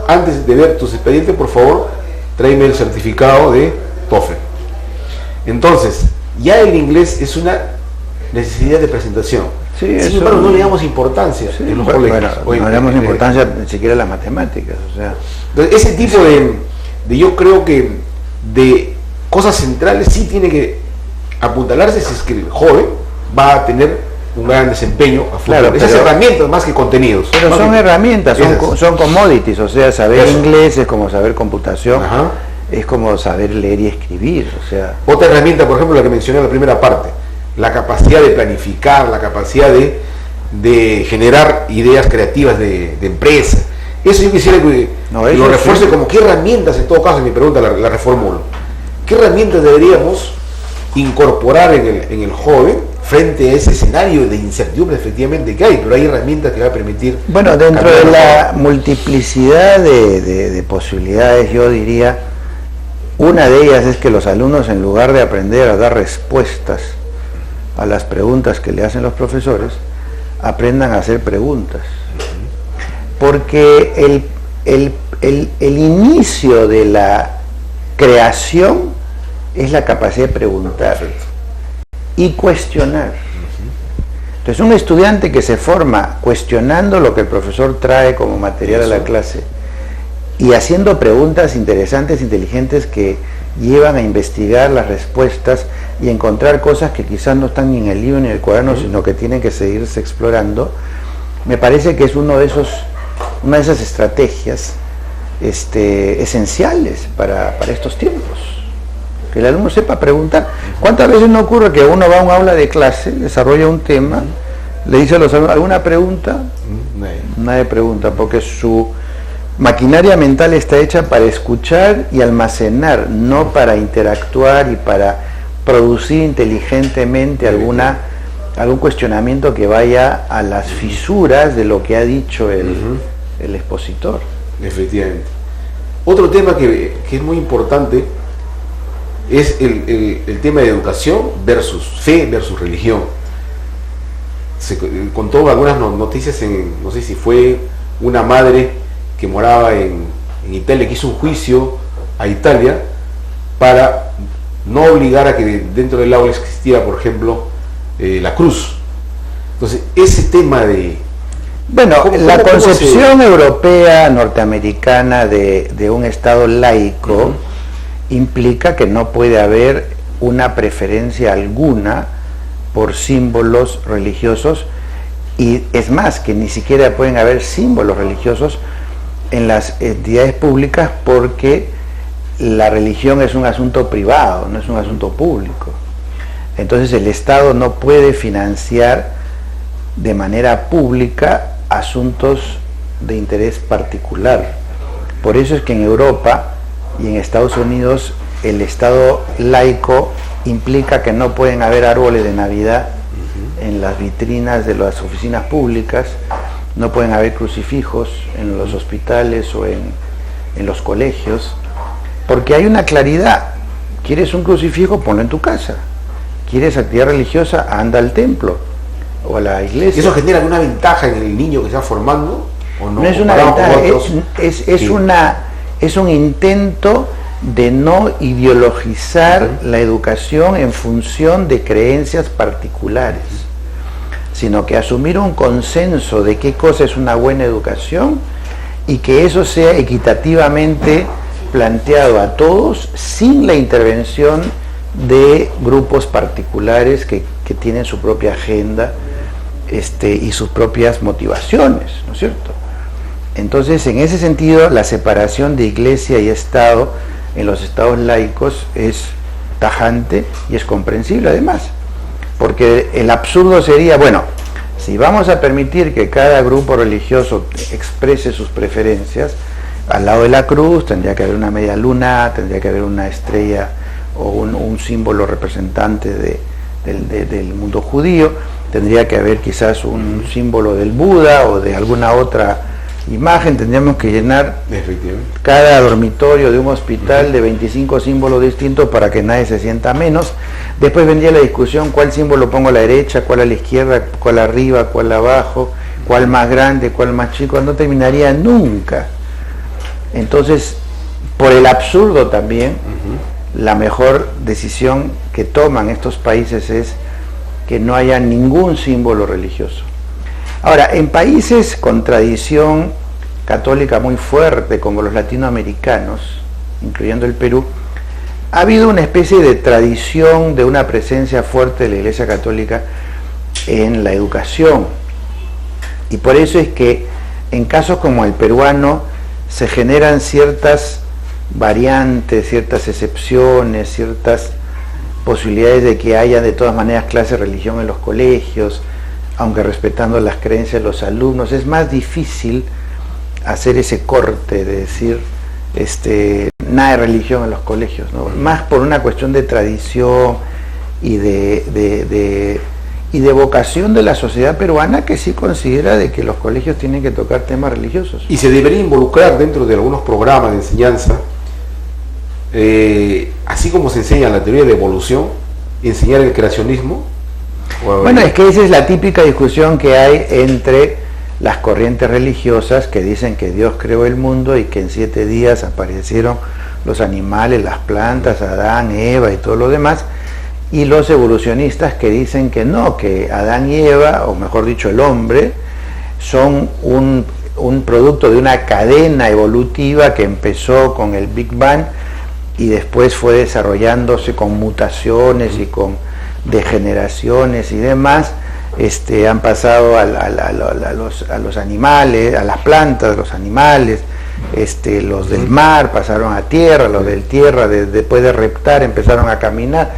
Antes de ver tus expedientes, por favor, tráeme el certificado de TOEFL. Entonces, ya el inglés es una necesidad de presentación. Sí, sin embargo, no le damos importancia en los colegios. No le damos importancia ni siquiera a las matemáticas. O sea. Entonces, ese tipo de yo creo que de cosas centrales sí tiene que apuntalarse si es que el joven va a tener un gran desempeño a futuro. Claro, esas herramientas más que contenidos. Pero son herramientas, son commodities, o sea, saber inglés es como saber computación, es como saber leer y escribir, o sea. Otra herramienta, por ejemplo, la que mencioné en la primera parte, la capacidad de planificar, la capacidad de generar ideas creativas de empresa. Eso yo quisiera que lo refuerce como qué herramientas, en todo caso, mi pregunta la reformulo. ¿Qué herramientas deberíamos incorporar en el joven frente a ese escenario de incertidumbre efectivamente que hay? Pero hay herramientas que va a permitir... Bueno, dentro de la multiplicidad de posibilidades, yo diría, una de ellas es que los alumnos, en lugar de aprender a dar respuestas a las preguntas que le hacen los profesores, aprendan a hacer preguntas. Porque el inicio de la creación es la capacidad de preguntar y cuestionar. Entonces, un estudiante que se forma cuestionando lo que el profesor trae como material a la clase y haciendo preguntas interesantes, inteligentes, que llevan a investigar las respuestas y encontrar cosas que quizás no están ni en el libro ni en el cuaderno, sino que tienen que seguirse explorando, me parece que es una de esas estrategias esenciales para estos tiempos. Que el alumno sepa preguntar. ¿Cuántas veces no ocurre que uno va a un aula de clase, desarrolla un tema, le dice a los alumnos, ¿alguna pregunta? Nadie pregunta, porque su maquinaria mental está hecha para escuchar y almacenar, no para interactuar y para producir inteligentemente algún cuestionamiento que vaya a las fisuras de lo que ha dicho el expositor. Efectivamente. Otro tema que es muy importante es el tema de educación versus fe versus religión. Se contó algunas noticias, no sé si fue una madre que moraba en Italia, que hizo un juicio a Italia para no obligar a que dentro del aula existiera, por ejemplo, la cruz. Entonces, ese tema de... Bueno, la concepción europea, norteamericana de un Estado laico implica que no puede haber una preferencia alguna por símbolos religiosos, y es más, que ni siquiera pueden haber símbolos religiosos en las entidades públicas, porque la religión es un asunto privado, no es un asunto público. Entonces el Estado no puede financiar de manera pública asuntos de interés particular. Por eso es que en Europa y en Estados Unidos el Estado laico implica que no pueden haber árboles de Navidad en las vitrinas de las oficinas públicas, no pueden haber crucifijos en los hospitales o en los colegios, porque hay una claridad. ¿Quieres un crucifijo? Ponlo en tu casa. ¿Quieres actividad religiosa? Anda al templo o a la iglesia. ¿Eso genera alguna ventaja en el niño que se está formando? ¿O no? No es una ventaja, es un intento de no ideologizar la educación en función de creencias particulares, sino que asumir un consenso de qué cosa es una buena educación y que eso sea equitativamente planteado a todos sin la intervención de grupos particulares que tienen su propia agenda y sus propias motivaciones, ¿no es cierto? Entonces, en ese sentido, la separación de Iglesia y Estado en los estados laicos es tajante y es comprensible además, porque el absurdo sería, bueno, si vamos a permitir que cada grupo religioso exprese sus preferencias, al lado de la cruz tendría que haber una media luna, tendría que haber una estrella o un símbolo representante del mundo judío, tendría que haber quizás un símbolo del Buda o de alguna otra imagen, tendríamos que llenar cada dormitorio de un hospital de 25 símbolos distintos para que nadie se sienta menos. Después vendría la discusión, cuál símbolo pongo a la derecha, cuál a la izquierda, cuál arriba, cuál abajo, cuál más grande, cuál más chico, no terminaría nunca. Entonces, por el absurdo también, la mejor decisión que toman estos países es que no haya ningún símbolo religioso. Ahora, en países con tradición católica muy fuerte, como los latinoamericanos, incluyendo el Perú, ha habido una especie de tradición de una presencia fuerte de la Iglesia Católica en la educación. Y por eso es que en casos como el peruano se generan ciertas variantes, ciertas excepciones, ciertas posibilidades de que haya de todas maneras clases de religión en los colegios, aunque respetando las creencias de los alumnos. Es más difícil hacer ese corte de decir nada de religión en los colegios, ¿no? Más por una cuestión de tradición y de vocación de la sociedad peruana, que sí considera de que los colegios tienen que tocar temas religiosos. Y se debería involucrar dentro de algunos programas de enseñanza, así como se enseña la teoría de la evolución, enseñar el creacionismo. Bueno, es que esa es la típica discusión que hay entre las corrientes religiosas que dicen que Dios creó el mundo y que en 7 días aparecieron los animales, las plantas, Adán, Eva y todo lo demás, y los evolucionistas que dicen que no, que Adán y Eva, o mejor dicho el hombre, son un producto de una cadena evolutiva que empezó con el Big Bang y después fue desarrollándose con mutaciones y con degeneraciones y demás, han pasado a los animales, a las plantas, los animales, los del mar pasaron a tierra, los del tierra después de reptar empezaron a caminar,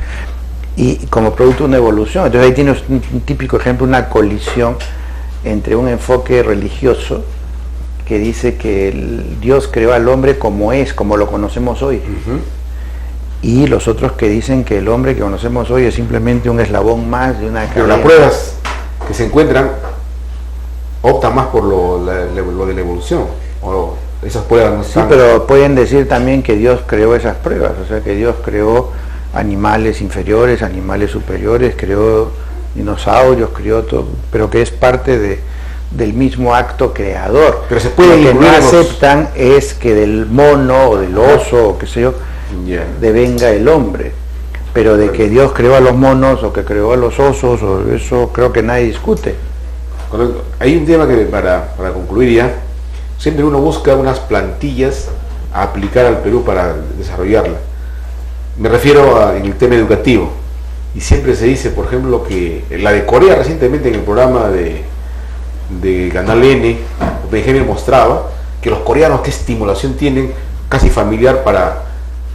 y como producto de una evolución. Entonces ahí tienes un típico ejemplo, una colisión entre un enfoque religioso que dice que Dios creó al hombre como es, como lo conocemos hoy, y los otros que dicen que el hombre que conocemos hoy es simplemente un eslabón más de una cadena. Pero las pruebas que se encuentran optan más por lo de la evolución, o esas pruebas no están. Sí, pero pueden decir también que Dios creó esas pruebas, o sea que Dios creó animales inferiores, animales superiores, creó dinosaurios, creó todo, pero que es parte del mismo acto creador. Pero se puede. Lo que no aceptan es que del mono o del oso o qué sé yo devenga el hombre, pero de que Dios creó a los monos o que creó a los osos, o eso creo que nadie discute. Correcto. Hay un tema que para concluir ya, siempre uno busca unas plantillas a aplicar al Perú para desarrollarla. Me refiero en el tema educativo, y siempre se dice, por ejemplo, que la de Corea recientemente en el programa de Canal N, Benjamín mostraba que los coreanos qué estimulación tienen casi familiar para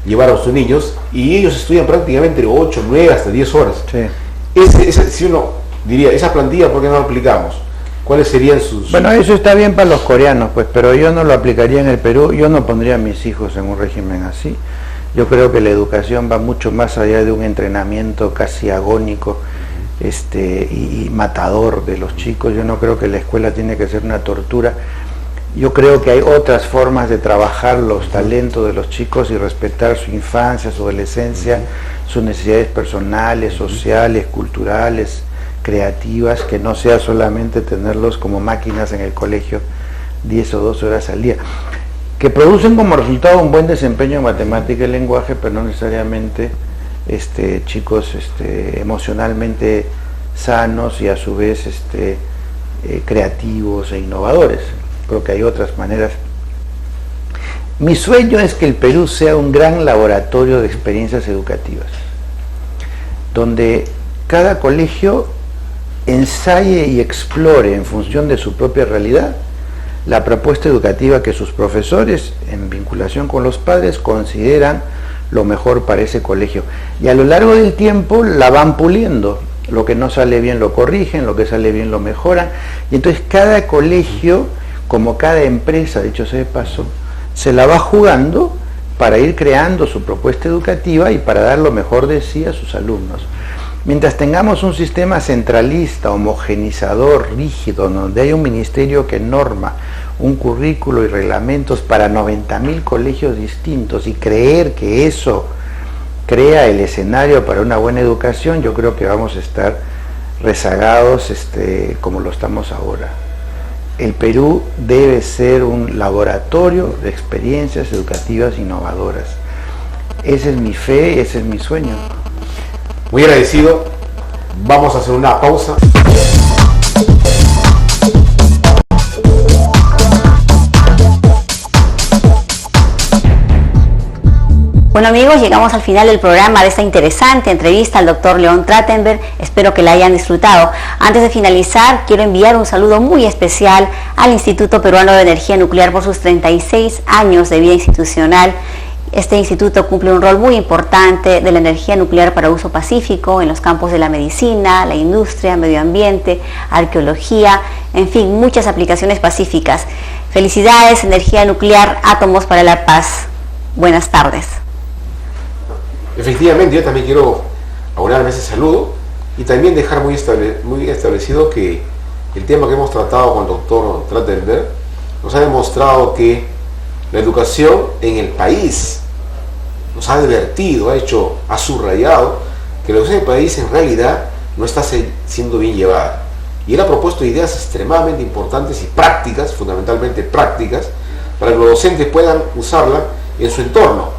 llevar a sus niños, y ellos estudian prácticamente 8, 9, hasta 10 horas. Sí. Si uno diría, esa plantilla, ¿por qué no la aplicamos? ¿Cuáles serían sus...? Bueno, eso está bien para los coreanos, pues, pero yo no lo aplicaría en el Perú. Yo no pondría a mis hijos en un régimen así. Yo creo que la educación va mucho más allá de un entrenamiento casi agónico y matador de los chicos. Yo no creo que la escuela tiene que ser una tortura. Yo creo que hay otras formas de trabajar los talentos de los chicos y respetar su infancia, su adolescencia, sus necesidades personales, sociales, culturales, creativas, que no sea solamente tenerlos como máquinas en el colegio 10 o 12 horas al día, que producen como resultado un buen desempeño en matemática y lenguaje, pero no necesariamente chicos emocionalmente sanos y a su vez creativos e innovadores. Creo que hay otras maneras Mi sueño es que el Perú sea un gran laboratorio de experiencias educativas, donde cada colegio ensaye y explore en función de su propia realidad la propuesta educativa que sus profesores, en vinculación con los padres, consideran lo mejor para ese colegio. Y a lo largo del tiempo la van puliendo. Lo que no sale bien lo corrigen, lo que sale bien lo mejoran. Y entonces cada colegio, como cada empresa, dicho sea de paso, se la va jugando para ir creando su propuesta educativa y para dar lo mejor de sí a sus alumnos. Mientras tengamos un sistema centralista, homogenizador, rígido, donde hay un ministerio que norma un currículo y reglamentos para 90.000 colegios distintos y creer que eso crea el escenario para una buena educación, yo creo que vamos a estar rezagados como lo estamos ahora. El Perú debe ser un laboratorio de experiencias educativas innovadoras. Esa es mi fe, ese es mi sueño. Muy agradecido. Vamos a hacer una pausa. Bueno amigos, llegamos al final del programa de esta interesante entrevista al doctor León Trachtenberg. Espero que la hayan disfrutado. Antes de finalizar, quiero enviar un saludo muy especial al Instituto Peruano de Energía Nuclear por sus 36 años de vida institucional. Este instituto cumple un rol muy importante de la energía nuclear para uso pacífico en los campos de la medicina, la industria, medio ambiente, arqueología, en fin, muchas aplicaciones pacíficas. Felicidades, energía nuclear, átomos para la paz. Buenas tardes. Efectivamente, yo también quiero aunarme ese saludo y también dejar muy establecido que el tema que hemos tratado con el doctor Trachtenberg nos ha demostrado que la educación en el país nos ha advertido, ha subrayado que la educación en el país en realidad no está siendo bien llevada. Y él ha propuesto ideas extremadamente importantes y prácticas, fundamentalmente prácticas, para que los docentes puedan usarla en su entorno,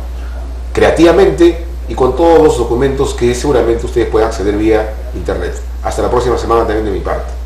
creativamente y con todos los documentos que seguramente ustedes puedan acceder vía internet. Hasta la próxima semana también de mi parte.